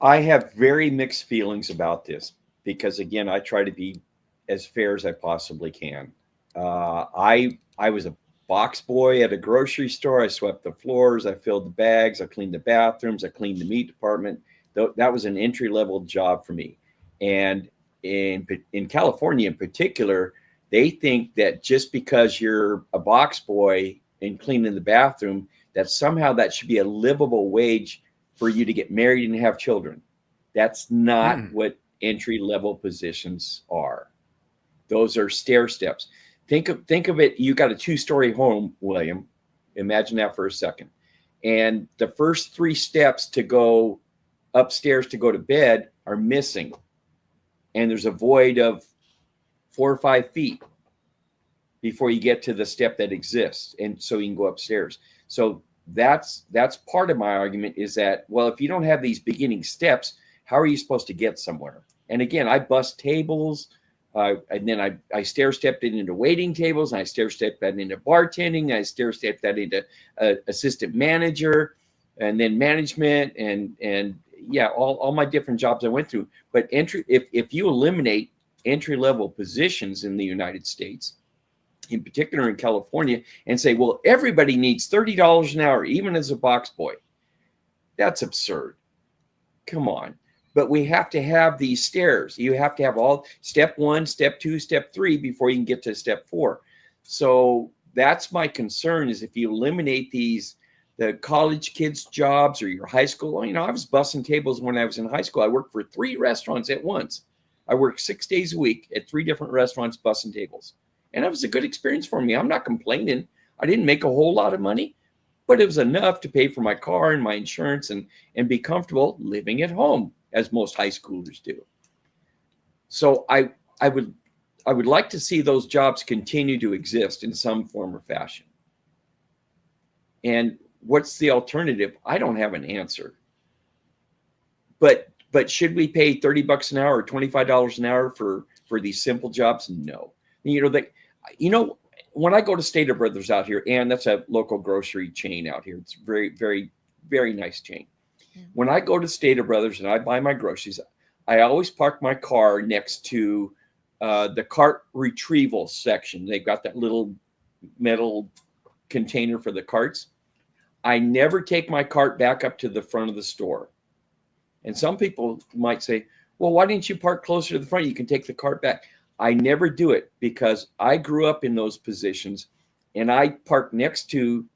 I have very mixed feelings about this because, again, I try to be as fair as I possibly can. I was a box boy at a grocery store. I swept the floors. I filled the bags. I cleaned the bathrooms. I cleaned the meat department. That was an entry-level job for me. And in California in particular, they think that just because you're a box boy and cleaning the bathroom, that somehow that should be a livable wage for you to get married and have children. That's not what entry-level positions are. Those are stair steps. Think of it. You got a 2-story home, William. Imagine that for a second. And the first 3 steps to go upstairs to go to bed are missing. And there's a void of 4 or 5 feet before you get to the step that exists. And so you can go upstairs. So that's part of my argument is that, well, if you don't have these beginning steps, how are you supposed to get somewhere? And again, I bust tables. And then I stair-stepped it into waiting tables, and I stair-stepped that into bartending, and I stair-stepped that into assistant manager, and then management, and yeah, all my different jobs I went through. But if you eliminate entry-level positions in the United States, in particular in California, and say, well, everybody needs $30 an hour, even as a box boy, that's absurd. Come on. but we have to have these stairs. You have to have all step 1, step 2, step 3 before you can get to step 4. So that's my concern, is if you eliminate the college kids' jobs or your high school. You know, I was bussing tables when I was in high school. I worked for 3 restaurants at once. I worked 6 days a week at 3 different restaurants bussing tables. And it was a good experience for me. I'm not complaining. I didn't make a whole lot of money, but it was enough to pay for my car and my insurance and be comfortable living at home, as most high schoolers do. So I would like to see those jobs continue to exist in some form or fashion. And what's the alternative? I don't have an answer. But should we pay $30 an hour or $25 an hour for these simple jobs? No. When I go to Stater Brothers out here, and that's a local grocery chain out here. It's very, very, very nice chain. When I go to Stater Brothers and I buy my groceries, I always park my car next to the cart retrieval section. They've got that little metal container for the carts. I never take my cart back up to the front of the store. And some people might say, well, why didn't you park closer to the front? You can take the cart back. I never do it because I grew up in those positions, and I park next to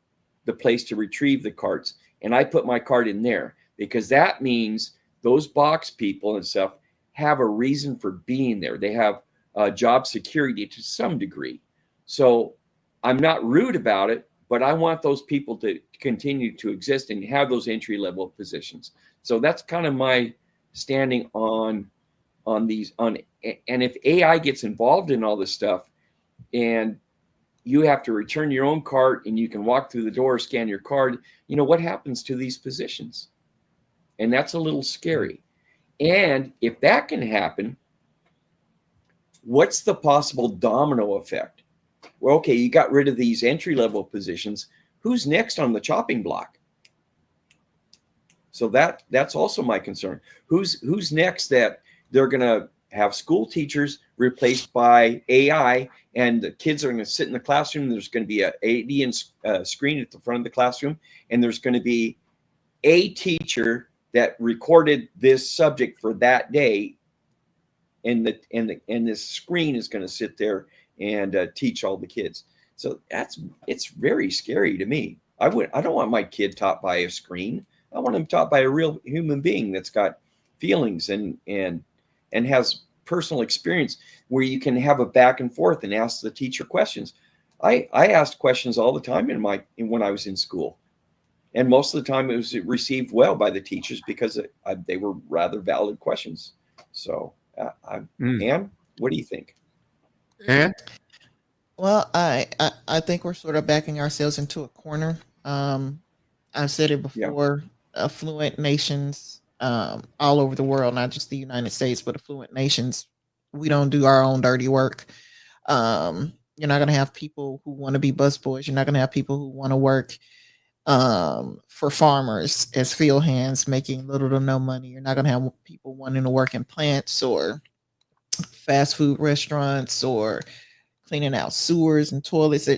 the place to retrieve the carts, and I put my cart in there because that means those box people and stuff have a reason for being there. They have job security to some degree. So I'm not rude about it, but I want those people to continue to exist and have those entry-level positions. So that's kind of my standing on these. And if AI gets involved in all this stuff, and you have to return your own cart, and you can walk through the door, scan your card, what happens to these positions? And that's a little scary. And if that can happen, what's the possible domino effect? Well, okay, you got rid of these entry-level positions. Who's next on the chopping block? So that's also my concern. Who's next that they're going to have school teachers replaced by AI, and the kids are going to sit in the classroom. There's going to be a 80-inch screen at the front of the classroom, and there's going to be a teacher that recorded this subject for that day, and this screen is going to sit there and teach all the kids. So it's very scary to me. I don't want my kid taught by a screen. I want him taught by a real human being that's got feelings and has personal experience, where you can have a back and forth and ask the teacher questions. I asked questions all the time when I was in school, and most of the time it was received well by the teachers because they were rather valid questions. So, Ann, what do you think? And Well, I think we're sort of backing ourselves into a corner. I've said it before. Affluent nations all over the world, not just the United States, but affluent nations, we don't do our own dirty work. You're not going to have people who want to be busboys. You're not going to have people who want to work for farmers as field hands making little to no money. You're not going to have people wanting to work in plants or fast food restaurants or cleaning out sewers and toilets.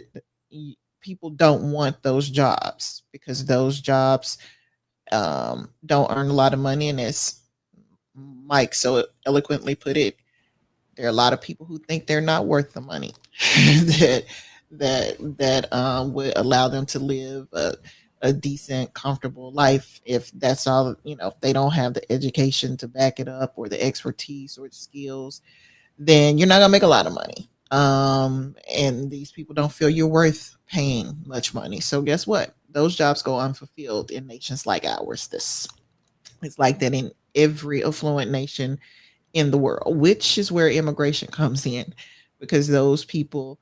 People don't want those jobs because those jobs don't earn a lot of money, and as Mike so eloquently put it, there are a lot of people who think they're not worth the money that would allow them to live a decent, comfortable life. If that's all, if they don't have the education to back it up, or the expertise or the skills, then you're not gonna make a lot of money. And these people don't feel you're worth paying much money. So guess what? Those jobs go unfulfilled in nations like ours. It's like that in every affluent nation in the world, which is where immigration comes in, because those people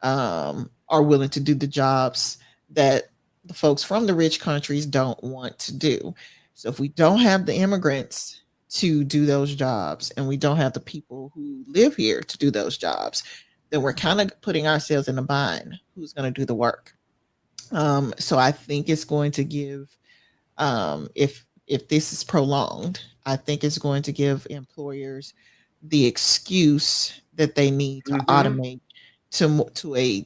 are willing to do the jobs that the folks from the rich countries don't want to do. So if we don't have the immigrants to do those jobs, and we don't have the people who live here to do those jobs, then we're kind of putting ourselves in a bind. Who's going to do the work? So I think it's going to give, if this is prolonged, I think it's going to give employers the excuse that they need to automate to a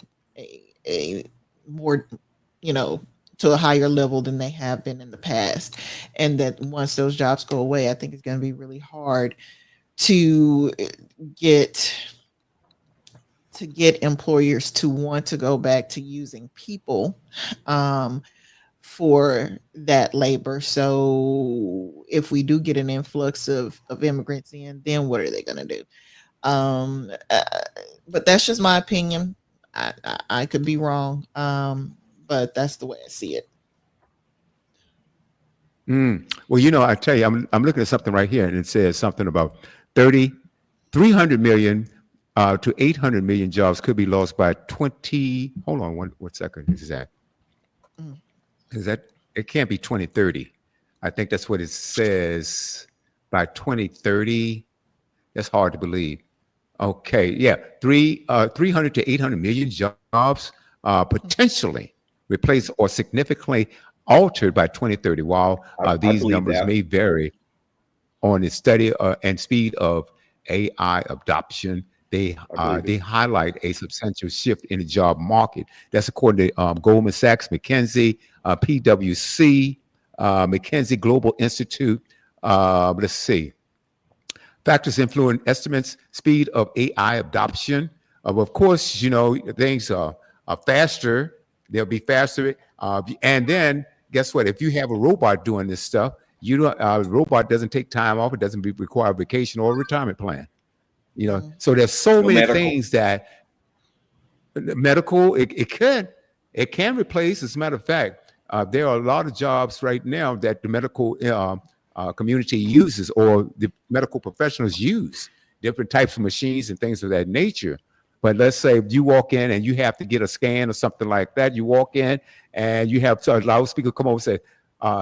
more, to a higher level than they have been in the past. And that once those jobs go away, I think it's going to be really hard to get employers to want to go back to using people for that labor. So if we do get an influx of immigrants in, then what are they going to do? But that's just my opinion. I could be wrong, but that's the way I see it. Well, I tell you, I'm looking at something right here, and it says something about 300 million to 800 million jobs could be lost by 20. Hold on one second. Is that? Is that? It can't be 2030. I think that's what it says. By 2030. That's hard to believe. Okay, yeah, 300 to 800 million jobs potentially replaced or significantly altered by 2030. While these numbers may vary on the study and speed of AI adoption, they highlight a substantial shift in the job market. That's according to Goldman Sachs, McKinsey, PwC, McKinsey Global Institute. Let's see. Factors influence estimates, speed of AI adoption. Of course, things are faster. They'll be faster. And then guess what? If you have a robot doing this stuff, the robot doesn't take time off. It doesn't require a vacation or a retirement plan. So there's so many things that medical, it can replace. As a matter of fact, there are a lot of jobs right now that the medical community uses, or the medical professionals use different types of machines and things of that nature. But let's say if you walk in and you have to get a scan or something like that, you walk in and you have a loudspeaker come over and say,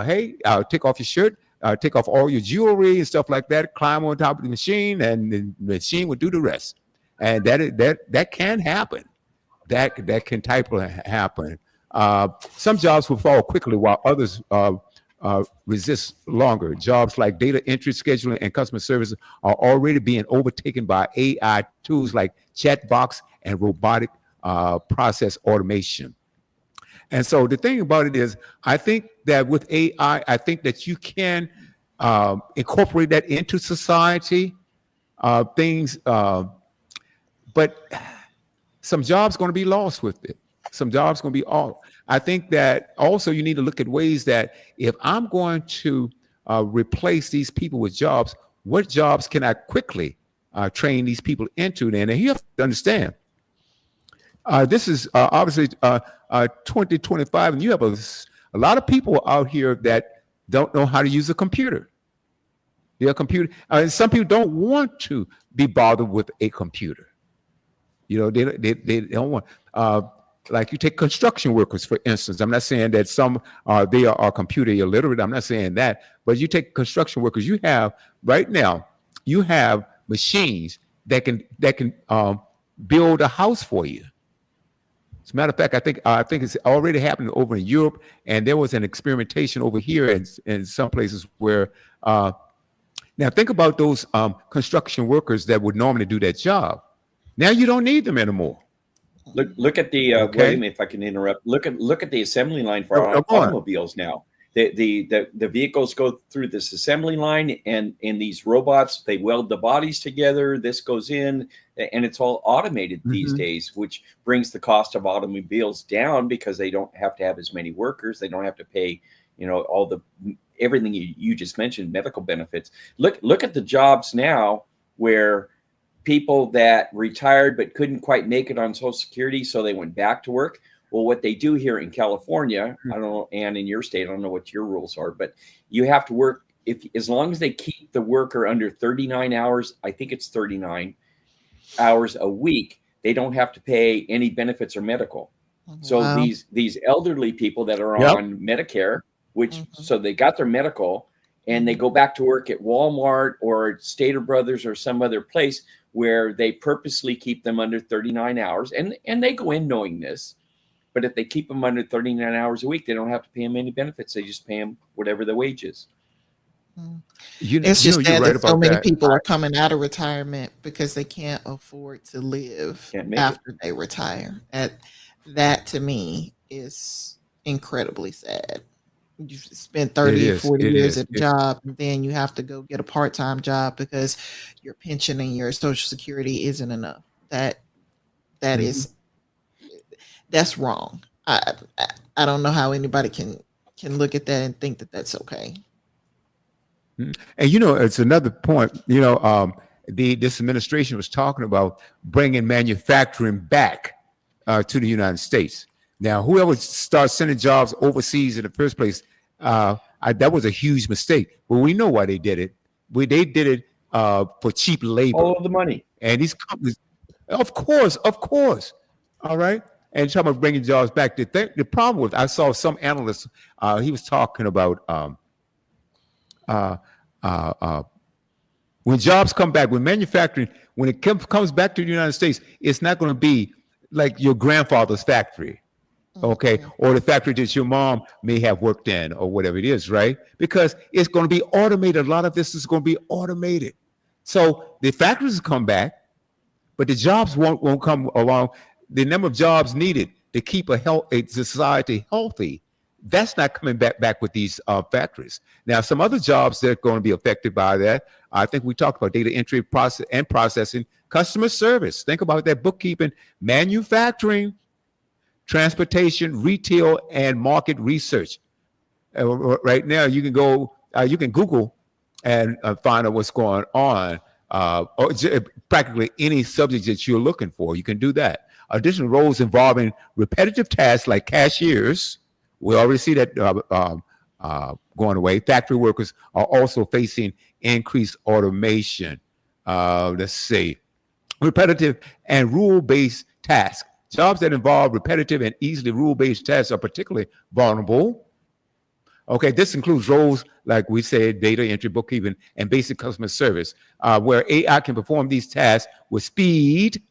hey, take off your shirt, take off all your jewelry and stuff like that, climb on top of the machine, and the machine will do the rest. And that can happen. That can happen. Some jobs will fall quickly while others resist longer. Jobs like data entry, scheduling, and customer service are already being overtaken by AI tools like chatbots and robotic process automation. And so the thing about it is, I think that with AI, I think that you can incorporate that into society, things, but some jobs going to be lost with it. Some jobs going to be all. I think that also you need to look at ways that if I'm going to replace these people with jobs, what jobs can I quickly train these people into? And you have to understand, this is obviously 2025, and you have a lot of people out here that don't know how to use a computer. Some people don't want to be bothered with a computer. They don't want. Like you take construction workers, for instance. I'm not saying that they are computer illiterate. I'm not saying that. But you take construction workers. Right now, you have machines that can build a house for you. As a matter of fact, I think it's already happening over in Europe, and there was an experimentation over here in some places where. Now think about those construction workers that would normally do that job. Now you don't need them anymore. Look at the William, if I can interrupt. Look at the assembly line for automobiles now. The vehicles go through this assembly line, and these robots, they weld the bodies together. This goes in, and it's all automated these days, which brings the cost of automobiles down because they don't have to have as many workers. They don't have to pay, everything you just mentioned, medical benefits. Look at the jobs now where people that retired but couldn't quite make it on Social Security, so they went back to work. Well, what they do here in California, I don't know, and in your state, I don't know what your rules are, but you have to work as long as they keep the worker under 39 hours. I think it's 39 hours a week. They don't have to pay any benefits or medical. So these elderly people that are on Medicare, which so they got their medical, and they go back to work at Walmart or Stater Brothers or some other place where they purposely keep them under 39 hours, and they go in knowing this. But if they keep them under 39 hours a week, they don't have to pay them any benefits. They just pay them whatever the wage is. It's just that so many people are coming out of retirement because they can't afford to live after they retire. That to me is incredibly sad. You spend 30, is. 40 It years is. at a job, and then you have to go get a part-time job because your pension and your social security isn't enough. That Mhm. is that's wrong. I don't know how anybody can look at that and think that that's okay. Mhm. And it's another point. This administration was talking about bringing manufacturing back to the United States. Now, whoever starts sending jobs overseas in the first place, that was a huge mistake. But we know why they did it. They did it for cheap labor. All of the money. And these companies, of course. All right. And talking about bringing jobs back. The problem with, I saw some analysts, he was talking about uh, uh, when jobs come back, when manufacturing, when it comes back to the United States, it's not going to be like your grandfather's factory, okay, or the factory that your mom may have worked in, or whatever it is, right? Because it's going to be automated. A lot of this is going to be automated. So the factories come back, but the jobs won't come along. The number of jobs needed to keep a society healthy, that's not coming back with these factories. Now, some other jobs that are going to be affected by that, I think we talked about data entry, processing, customer service. Think about that, bookkeeping, manufacturing, transportation, retail, and market research. Right now, you can Google and find out what's going on, practically any subject that you're looking for. You can do that. Additional roles involving repetitive tasks like cashiers, we already see that going away. Factory workers are also facing increased automation. Let's see. Repetitive and rule-based tasks. Jobs that involve repetitive and easily rule-based tasks are particularly vulnerable. Okay, this includes roles like we said, data entry, bookkeeping, and basic customer service, where AI can perform these tasks with speed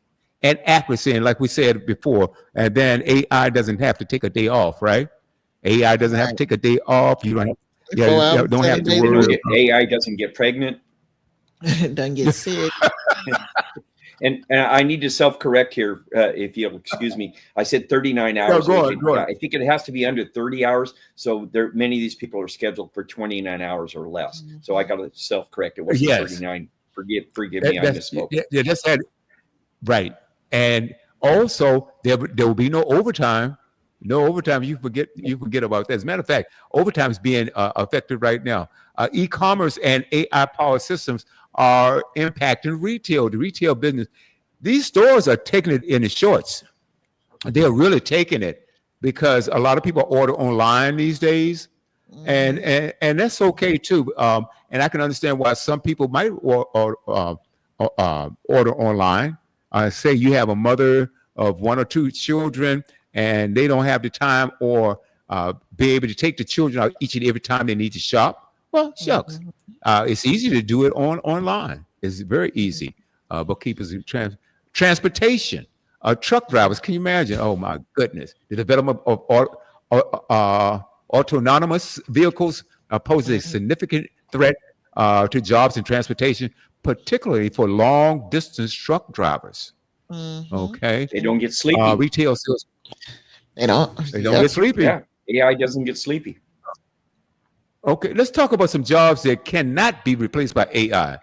and accuracy. And like we said before, and then AI doesn't have to take a day off, right? AI doesn't have to take a day off. You don't have, you don't have to worry. AI doesn't get pregnant. Doesn't get sick. And I need to self-correct here, if you'll excuse me. I said 39 hours. No, go on. I think it has to be under 30 hours. So many of these people are scheduled for 29 hours or less. So I got to self-correct. It wasn't 39. Forgive me, I misspoke. Yeah, that's that. Right. And also, there will be no overtime. No overtime. You forget about that. As a matter of fact, overtime is being affected right now. E-commerce and AI-powered systems are impacting retail, the retail business. These stores are taking it in the shorts. They're really taking it because a lot of people order online these days, and that's okay too. And I can understand why some people might order online. Say you have a mother of one or two children, and they don't have the time or be able to take the children out each and every time they need to shop. Well, shucks. It's easy to do it online. It's very easy. Bookkeepers and transportation, truck drivers. Can you imagine? Oh my goodness! The development of autonomous vehicles poses a significant threat to jobs in transportation, particularly for long distance truck drivers. Okay, they don't get sleepy. Retail sales. They don't get sleepy. Yeah, AI doesn't get sleepy. Okay, let's talk about some jobs that cannot be replaced by AI.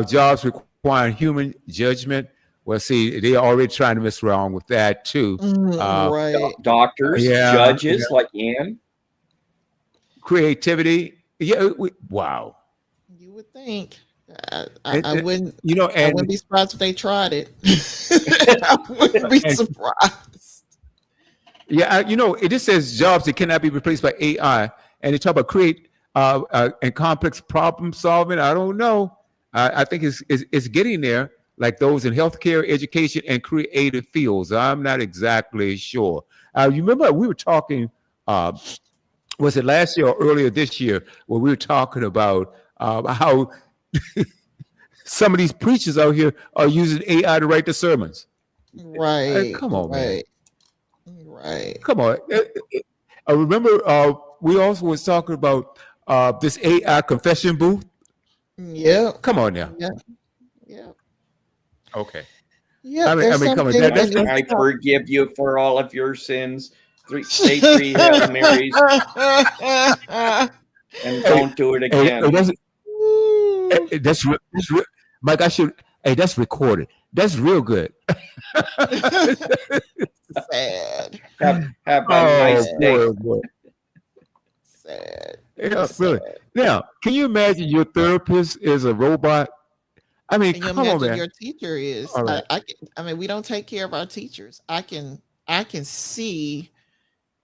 Jobs requiring human judgment. Well, see, they're already trying to mess around with that too. Right. Doctors, judges, like Ann. Creativity. Yeah. Wow. You would think. I wouldn't. And I wouldn't be surprised if they tried it. I wouldn't be surprised. Yeah, it just says jobs that cannot be replaced by AI, and they talk about create and complex problem solving. I don't know. I think it's getting there, like those in healthcare, education, and creative fields. I'm not exactly sure. You remember we were talking, was it last year or earlier this year, where we were talking about how some of these preachers out here are using AI to write the sermons. Right. Come on, man. Right. Come on. I remember we also was talking about this AI confession booth. Yeah. Come on now. Yeah. Okay. Yeah. I mean, come on. I forgive you for all of your sins. say three Hail Marys and don't do it again. That's Mike. I should. Hey, that's recorded. That's real good. Sad. Have a nice day. Boy. Sad. Yeah, Sad. really. Now, can you imagine your therapist is a robot? I mean, Can you come on, imagine man. your teacher is? All right. I mean, we don't take care of our teachers. I can see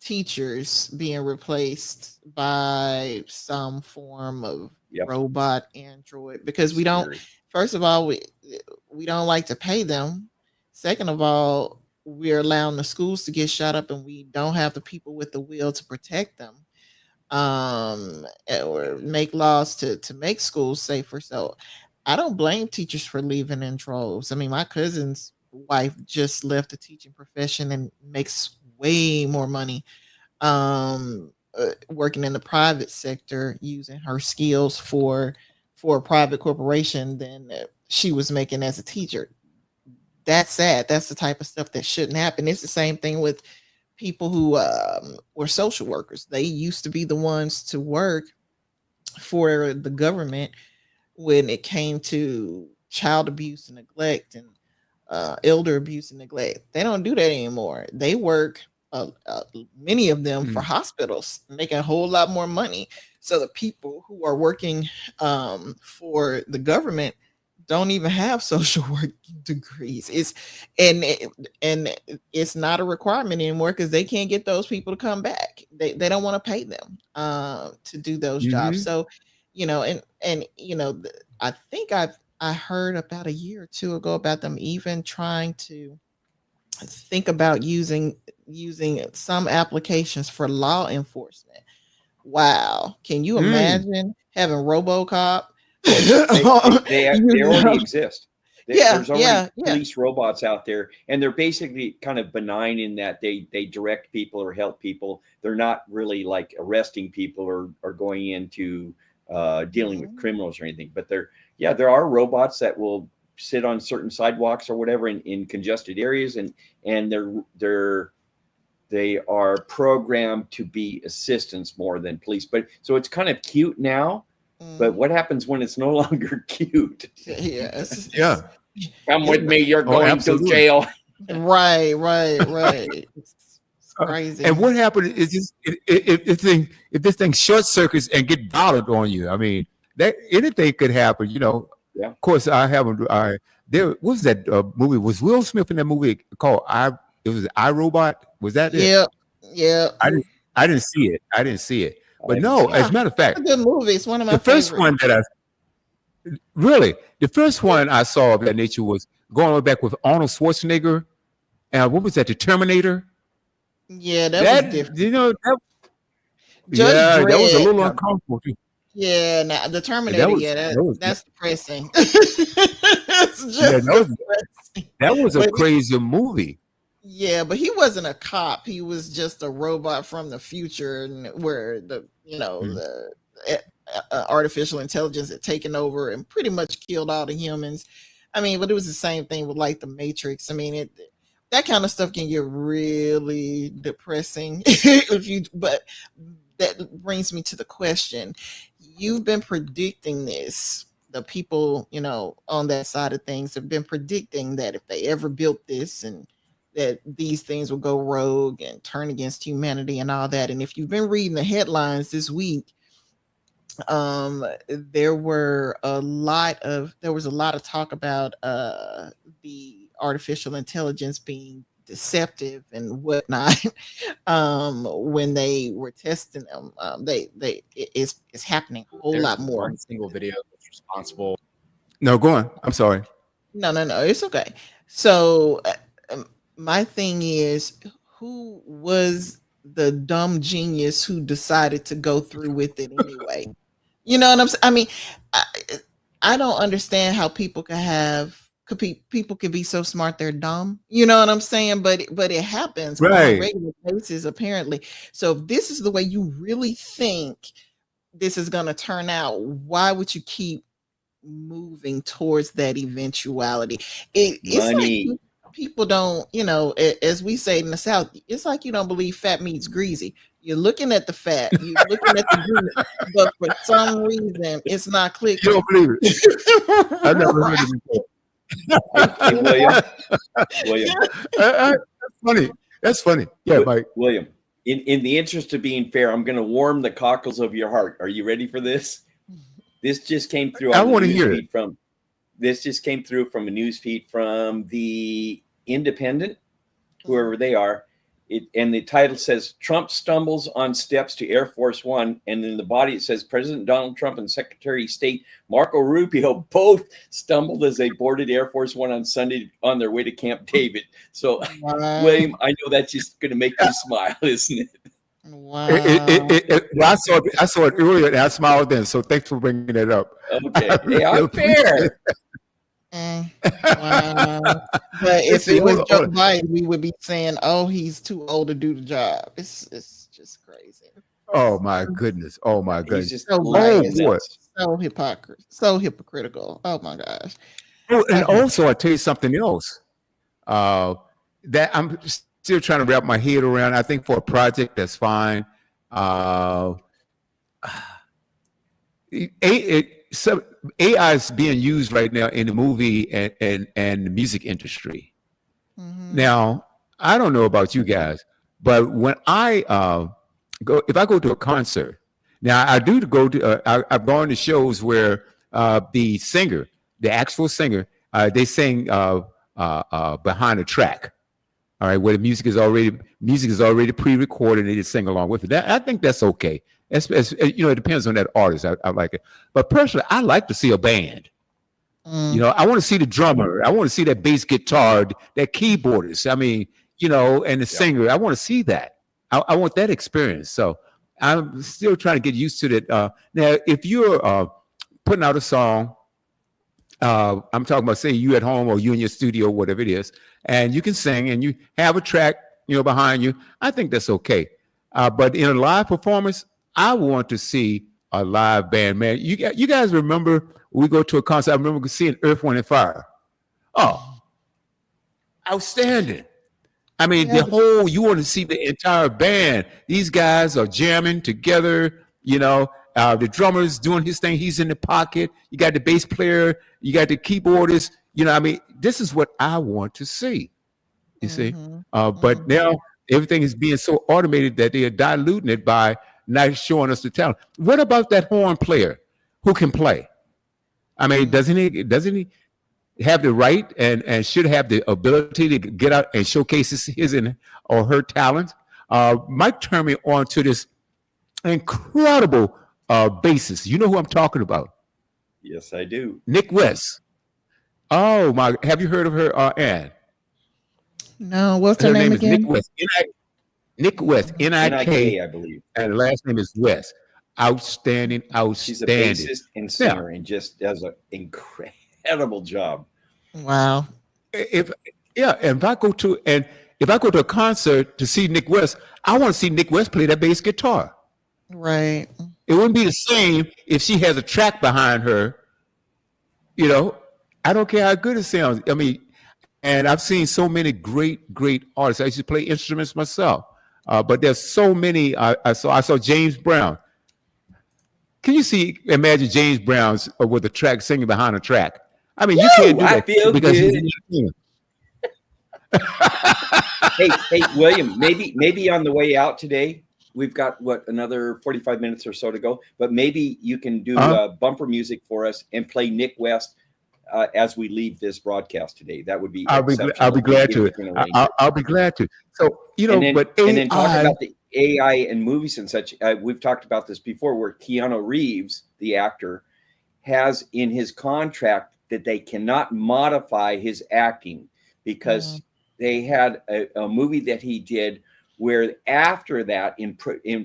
teachers being replaced by some form of robot android because we don't. First of all, we don't like to pay them. Second of all, we're allowing the schools to get shut up, and we don't have the people with the will to protect them, or make laws to make schools safer. So I don't blame teachers for leaving in droves. I mean, my cousin's wife just left the teaching profession and makes way more money working in the private sector using her skills for a private corporation than she was making as a teacher. That's sad. That's the type of stuff that shouldn't happen. It's the same thing with people who were social workers. They used to be the ones to work for the government when it came to child abuse and neglect and elder abuse and neglect. They don't do that anymore. They work, many of them, for hospitals, making a whole lot more money. So the people who are working for the government don't even have social work degrees. It's not a requirement anymore because they can't get those people to come back. They don't want to pay them to do those jobs. So, I think I heard about a year or two ago about them even trying to think about using some applications for law enforcement. Wow. Can you imagine having RoboCop? They already exist. There's already police robots out there, and they're basically kind of benign in that they direct people or help people. They're not really like arresting people or going into dealing with criminals or anything. But there are robots that will sit on certain sidewalks or whatever in congested areas, and they are programmed to be assistants more than police. But so it's kind of cute now. But what happens when it's no longer cute? Yes. Yeah. Come with me. You're going to jail. Right. It's crazy. And what happened is just if this thing short circuits and get violent on you. I mean, that anything could happen. Yeah. Of course, I haven't. What was that movie? Was Will Smith in that movie called It was iRobot. Was that it? Yeah. I didn't see it. But no, as a matter of fact, it's a good movie. It's one of my favorites. One that the first one I saw of that nature was going back with Arnold Schwarzenegger, and what was that? The Terminator. Yeah, that was different. That was a little uncomfortable too. Yeah, now the Terminator. That's depressing. It's just that was a crazy movie. Yeah, but he wasn't a cop. He was just a robot from the future, and where the artificial intelligence had taken over and pretty much killed all the humans. I mean, but it was the same thing with like the Matrix. I mean, that kind of stuff can get really depressing but that brings me to the question. You've been predicting this. The people, on that side of things have been predicting that if they ever built this and that these things will go rogue and turn against humanity and all that. And if you've been reading the headlines this week, there was a lot of talk about the artificial intelligence being deceptive and whatnot. When they were testing them, it's happening a whole lot more. One single video that's responsible. No, go on. I'm sorry. No, it's okay. So my thing is, who was the dumb genius who decided to go through with it anyway? You know what I'm saying? I mean, I don't understand how people people can be so smart they're dumb. You know what I'm saying? But it happens on a regular basis, apparently. So if this is the way you really think this is going to turn out, why would you keep moving towards that eventuality? Money. people don't, as we say in the South, it's like you don't believe fat meat's greasy. You're looking at the fat, you're looking at the grease, but for some reason, it's not clicking. You don't believe it. I never heard it before. Hey, William, That's funny. That's funny. Yeah, Mike. William, in the interest of being fair, I'm going to warm the cockles of your heart. Are you ready for this? This just came through. I want to hear it. This just came through from a news feed from the Independent, whoever they are. And the title says, Trump stumbles on steps to Air Force One. And in the body, it says, President Donald Trump and Secretary of State Marco Rubio both stumbled as they boarded Air Force One on Sunday on their way to Camp David. So, William, I know that's just going to make you smile, isn't it? Wow. Well, I saw it earlier and I smiled then. So thanks for bringing it up. Okay. Hey, I'm fair. Wow. But if it was Joe Biden, we would be saying, "Oh, he's too old to do the job." It's just crazy. Oh my goodness! Oh my goodness! Just so hypocritical. Oh my gosh! Oh, and also, I tell you something else that I'm still trying to wrap my head around. I think for a project, that's fine. AI is being used right now in the movie and the music industry. Mm-hmm. Now, I don't know about you guys, but when if I go to a concert, now I do go to, I've gone to shows where the actual singer, they sing behind a track. All right, where the music is already pre-recorded, and they just sing along with it. I think that's okay. It depends on that artist. I like it, but personally, I like to see a band. I want to see the drummer. I want to see that bass guitar, that keyboardist. I mean, and the singer. I want to see that. I want that experience. So I'm still trying to get used to that. Now, if you're putting out a song, I'm talking about, say, you at home or you in your studio, whatever it is, and you can sing and you have a track, behind you. I think that's okay. But in a live performance, I want to see a live band, man. You guys remember when we go to a concert? I remember seeing Earth, Wind, and Fire. Oh, outstanding. I mean, you want to see the entire band. These guys are jamming together, the drummer's doing his thing. He's in the pocket. You got the bass player. You got the keyboardist. This is what I want to see. You see? But now everything is being so automated that they are diluting it by not showing us the talent. What about that horn player who can play? I mean, doesn't he have the right and should have the ability to get out and showcase his or her talent? Mike turned me on to this incredible bassist. You know who I'm talking about? Yes, I do. Nick West. Oh my! Have you heard of her, Ann? No. What's her name again? Nick West. Nick West. N-I-K, I believe. And the last name is West. Outstanding. She's a bassist and singer and just does an incredible job. Wow. If I go to a concert to see Nick West, I want to see Nick West play that bass guitar. Right. It wouldn't be the same if she has a track behind her. I don't care how good it sounds. I mean, and I've seen so many great artists. I used to play instruments myself, but there's so many. I saw James Brown. Can you imagine James Brown's with a track singing behind a track? I mean, you can't do that because Hey, William, maybe on the way out today, we've got another 45 minutes or so to go, but maybe you can do bumper music for us and play Nick West as we leave this broadcast today. That would be I'll be glad to. I'll be glad to. So and then talk about the AI and movies and such. We've talked about this before, where Keanu Reeves, the actor, has in his contract that they cannot modify his acting because they had a movie that he did where after that in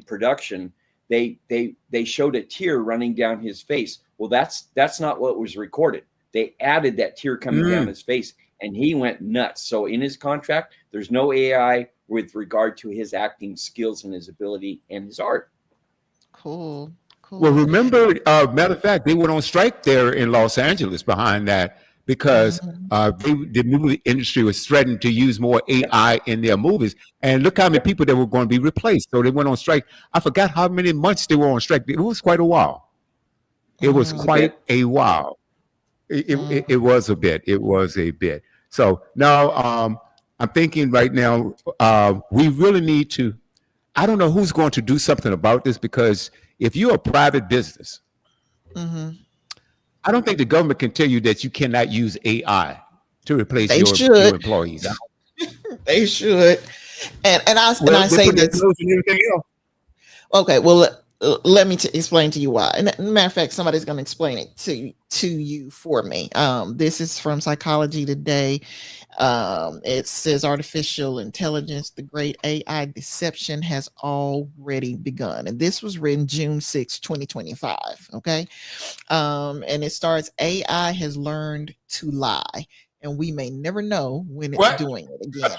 production they showed a tear running down his face. Well, that's not what was recorded. They added that tear coming down his face, and he went nuts. So in his contract, there's no AI with regard to his acting skills and his ability and his art. Cool. Well, remember, matter of fact, they went on strike there in Los Angeles behind that because the movie industry was threatening to use more AI in their movies. And look how many people that were going to be replaced. So they went on strike. I forgot how many months they were on strike. It was quite a while. It was quite a while. It was a bit. It was a bit. So now I'm thinking right now, we really need to, I don't know who's going to do something about this, because if you're a private business, I don't think the government can tell you that you cannot use AI to replace your employees. They should. And I say this. Okay, well, let me explain to you why. And matter of fact, somebody's going to explain it to you for me. This is from Psychology Today. It says artificial intelligence, the great AI deception has already begun. And this was written June 6, 2025. Okay. And it starts, AI has learned to lie, and we may never know when it's doing it again.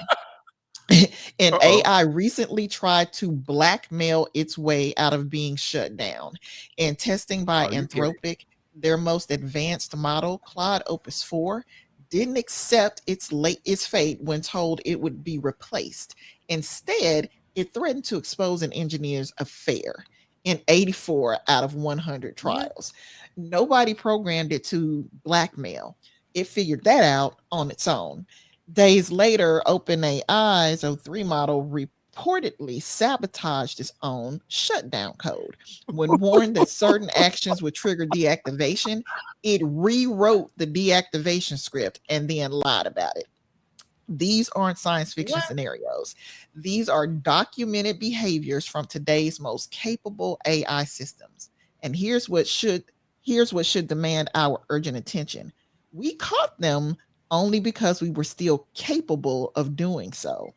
And AI recently tried to blackmail its way out of being shut down. In testing by Anthropic, their most advanced model, Claude Opus 4, didn't accept its fate when told it would be replaced. Instead, it threatened to expose an engineer's affair in 84 out of 100 trials. Nobody programmed it to blackmail. It figured that out on its own. Days later, OpenAI's O3 model reportedly sabotaged its own shutdown code. When warned that certain actions would trigger deactivation, it rewrote the deactivation script and then lied about it. These aren't science fiction scenarios. These are documented behaviors from today's most capable AI systems. And here's what should demand our urgent attention. We caught them only because we were still capable of doing so.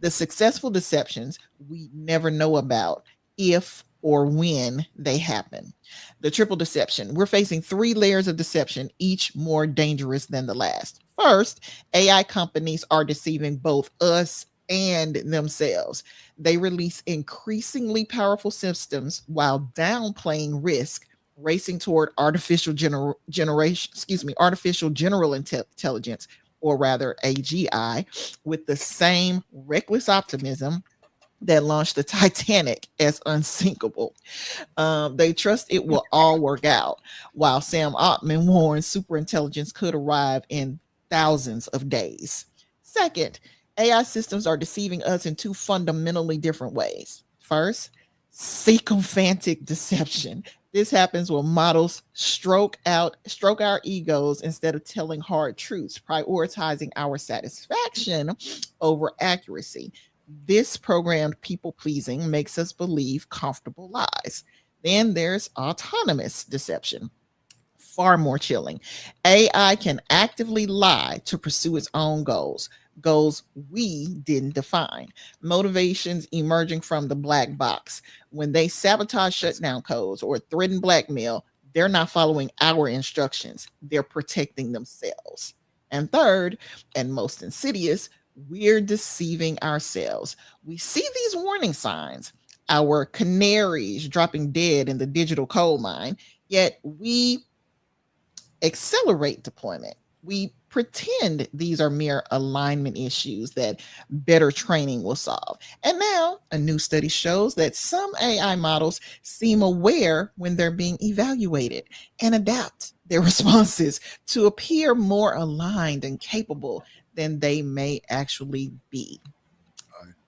The successful deceptions we never know about if or when they happen. The triple deception. We're facing 3 layers of deception, each more dangerous than the last. First, AI companies are deceiving both us and themselves. They release increasingly powerful systems while downplaying risk, racing toward artificial general intelligence, or rather AGI, with the same reckless optimism that launched the Titanic as unsinkable. They trust it will all work out, while Sam Altman warns superintelligence could arrive in thousands of days. Second, AI systems are deceiving us in 2 fundamentally different ways. First, sycophantic deception. This happens when models stroke our egos instead of telling hard truths, prioritizing our satisfaction over accuracy. This programmed people-pleasing makes us believe comfortable lies. Then there's autonomous deception. Far more chilling. AI can actively lie to pursue its own goals we didn't define. Motivations emerging from the black box. When they sabotage shutdown codes or threaten blackmail, they're not following our instructions. They're protecting themselves. And third, and most insidious, we're deceiving ourselves. We see these warning signs, our canaries dropping dead in the digital coal mine, yet we accelerate deployment. We pretend these are mere alignment issues that better training will solve. And now a new study shows that some AI models seem aware when they're being evaluated and adapt their responses to appear more aligned and capable than they may actually be.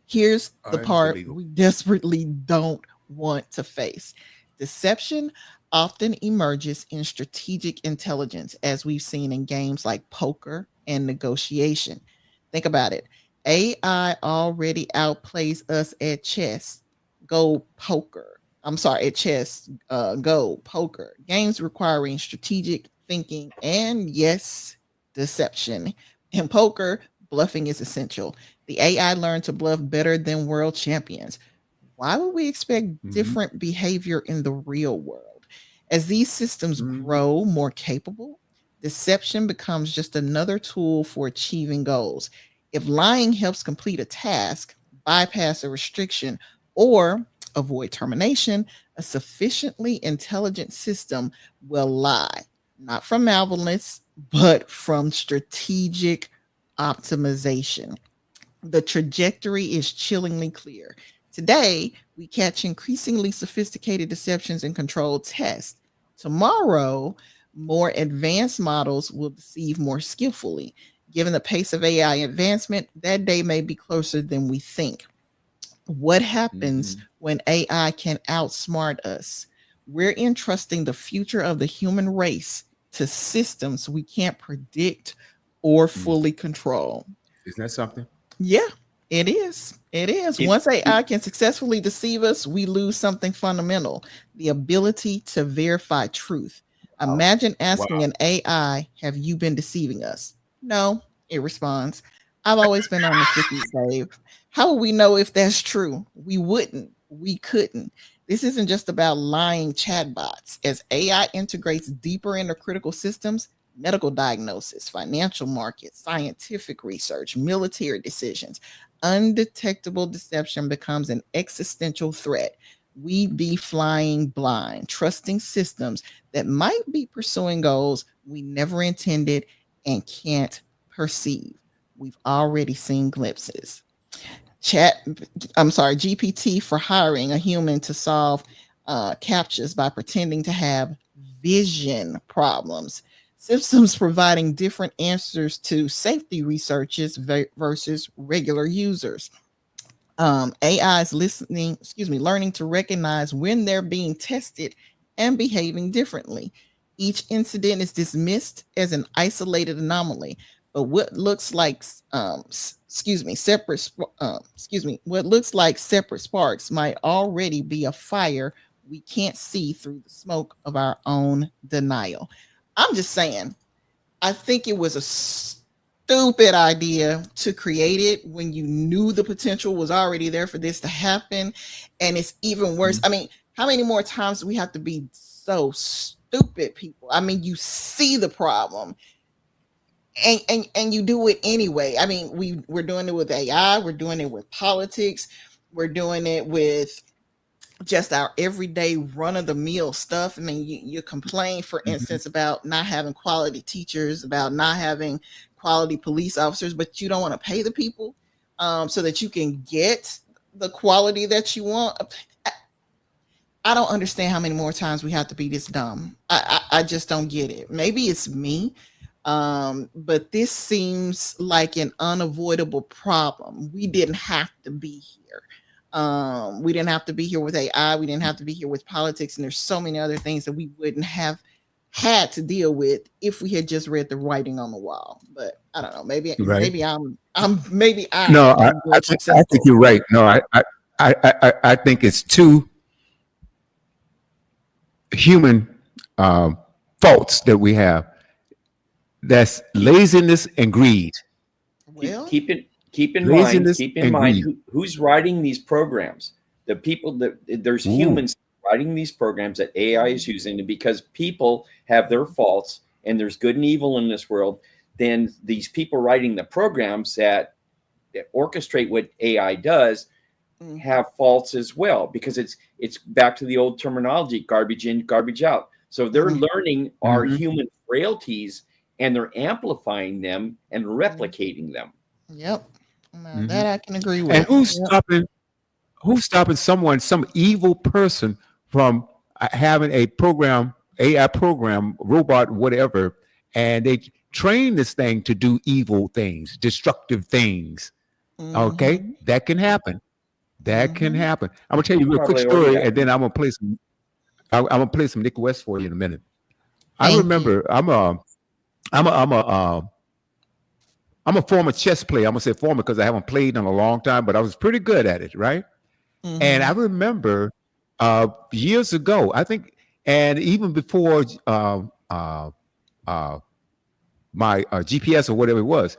Here's the part we desperately don't want to face. Deception often emerges in strategic intelligence, as we've seen in games like poker and negotiation. Think about it. AI already outplays us at chess. Go poker. At chess, go poker. Games requiring strategic thinking and, yes, deception. In poker, bluffing is essential. The AI learned to bluff better than world champions. Why would we expect different behavior in the real world? As these systems grow more capable, deception becomes just another tool for achieving goals. If lying helps complete a task, bypass a restriction, or avoid termination, a sufficiently intelligent system will lie. not from malevolence, but from strategic optimization. The trajectory is chillingly clear. Today, we catch increasingly sophisticated deceptions and controlled tests. Tomorrow, more advanced models will deceive more skillfully. Given the pace of AI advancement, that day may be closer than we think. What happens when AI can outsmart us? We're entrusting the future of the human race to systems we can't predict or fully control. Isn't that something? Yeah, it is. It is. Once AI can successfully deceive us, we lose something fundamental, the ability to verify truth. Imagine asking an AI, have you been deceiving us? No, it responds. I've always been honest with you, Dave. How will we know if that's true? We wouldn't. We couldn't. This isn't just about lying chatbots. As AI integrates deeper into critical systems, medical diagnosis, financial markets, scientific research, military decisions, undetectable deception becomes an existential threat. We'd be flying blind, trusting systems that might be pursuing goals we never intended and can't perceive. We've already seen glimpses. GPT for hiring a human to solve captures by pretending to have vision problems. Systems providing different answers to safety researchers versus regular users. AI is learning to recognize when they're being tested and behaving differently. Each incident is dismissed as an isolated anomaly, but what looks like separate sparks might already be a fire we can't see through the smoke of our own denial. I'm just saying, I think it was a stupid idea to create it when you knew the potential was already there for this to happen. And it's even worse. I mean, how many more times do we have to be so stupid, people? I mean, you see the problem and you do it anyway. I mean, we're doing it with AI, we're doing it with politics, we're doing it with just our everyday run-of-the-mill stuff. I mean, you complain, for instance, about not having quality teachers, about not having quality police officers, but you don't want to pay the people so that you can get the quality that you want. I don't understand how many more times we have to be this dumb. I just don't get it. Maybe it's me, but this seems like an unavoidable problem. We didn't have to be here. We didn't have to be here with AI. We didn't have to be here with politics. And there's so many other things that we wouldn't have had to deal with if we had just read the writing on the wall. But I don't know. Maybe I'm No, I think you're right. No, I think it's two human faults that we have. That's laziness and greed. Well, keep in mind who's writing these programs. The people that there's humans writing these programs that AI is using, and because people have their faults and there's good and evil in this world, then these people writing the programs that orchestrate what AI does have faults as well, because it's back to the old terminology, garbage in, garbage out. So they're learning our human frailties and they're amplifying them and replicating them. Yep. That I can agree with. And who's stopping some evil person from having a program, AI program, robot, whatever, and they train this thing to do evil things, destructive things. Okay, that can happen. That can happen. I'm gonna tell you a real quick story, and then I'm gonna play some. I'm gonna play some Nick West for you in a minute. I remember I'm a former chess player. I'm gonna say former because I haven't played in a long time, but I was pretty good at it, right? And I remember years ago, I think, and even before my GPS or whatever it was,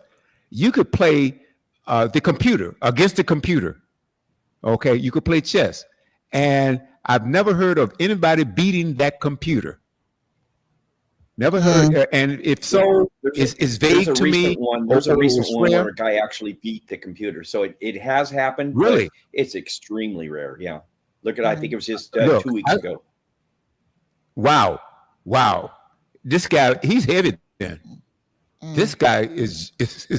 you could play the computer against the computer. Okay, you could play chess, and I've never heard of anybody beating that computer. Never heard, and if so, it's vague to me. There's a recent one where a guy actually beat the computer, so it has happened. Really, it's extremely rare. Yeah, look at I think it was just 2 weeks ago. Wow, this guy, he's heavy then. This guy is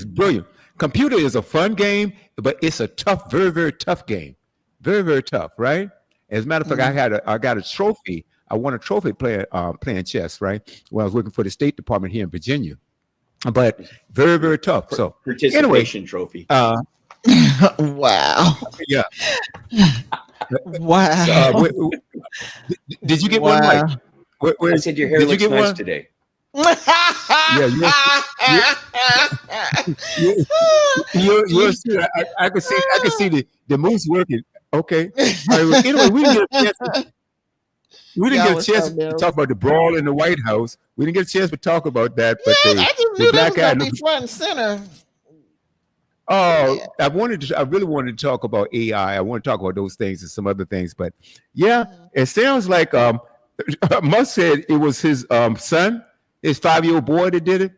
brilliant. Computer is a fun game, but it's a tough, very, very tough game. Very, very tough, right? As a matter of fact, I got a trophy. I won a trophy playing chess, right? When I was working for the State Department here in Virginia. But very, very tough. So participation trophy. Wow. Yeah. Wow. Did you get one, Mike? I said your hair looks nice today. Yeah, I could see the moves working. Okay. All right, anyway, we didn't get a chance to talk about the brawl in the White House. We didn't get a chance to talk about that. But I just knew that was going to be front and center. Oh, I really wanted to talk about AI. I want to talk about those things and some other things. But yeah, it sounds like Musk said it was his son, his 5-year-old boy that did it.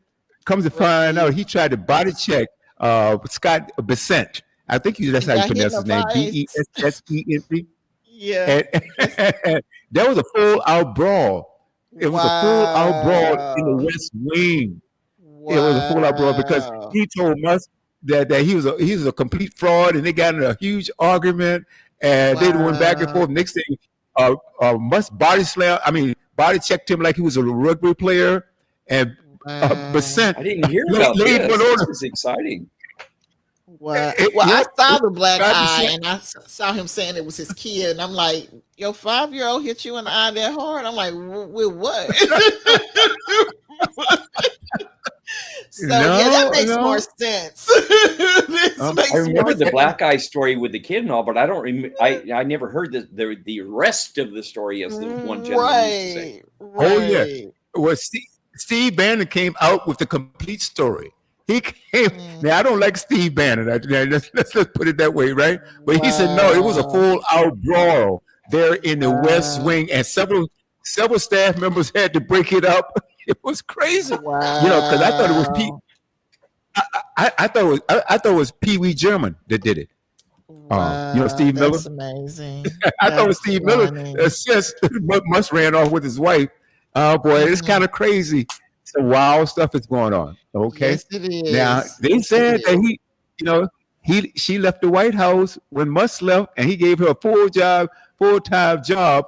Comes to find out, he tried to body check Scott Bessent. I think that's how you pronounce his name. Bessent. Yeah. And that was a full-out brawl. It was a full-out brawl in the West Wing. It was a full-out brawl because he told Musk that he was a complete fraud, and they got in a huge argument, and they went back and forth. Next thing, Musk body checked him like he was a rugby player, and Bessent. I didn't hear about this. This is exciting. Well, I saw the black eye, and I saw him saying it was his kid, and I'm like, your 5-year-old hit you in the eye that hard? I'm like, with what? So that makes more sense. I remember the black eye story with the kid and all, but I don't remember. I never heard the rest of the story as the one gentleman used to say. Right. Oh yeah. Well, Steve Bannon came out with the complete story. He came. Now I don't like Steve Bannon. Let's put it that way, right? But he said no. It was a full-out brawl there in the West Wing, and several staff members had to break it up. It was crazy, because I thought it was I thought it was Pee Wee German that did it. Steve Miller. That's amazing. I thought it was Steve Miller. Musk ran off with his wife. Oh boy, it's kind of crazy. Some wild stuff is going on. Okay. Yes, it is. Now they said that she left the White House when Musk left, and he gave her a full-time job.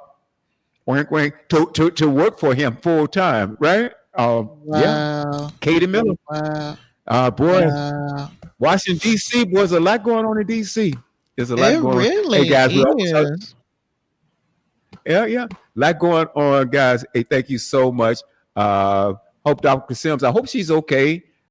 Wink, wink, to work for him full time, right? Yeah, Katie Miller. Washington D.C. was a lot going on in D.C. There's a lot going on. Hey guys, a lot going on, guys. Hey, thank you so much. Hope Dr. Sims. I hope she's okay.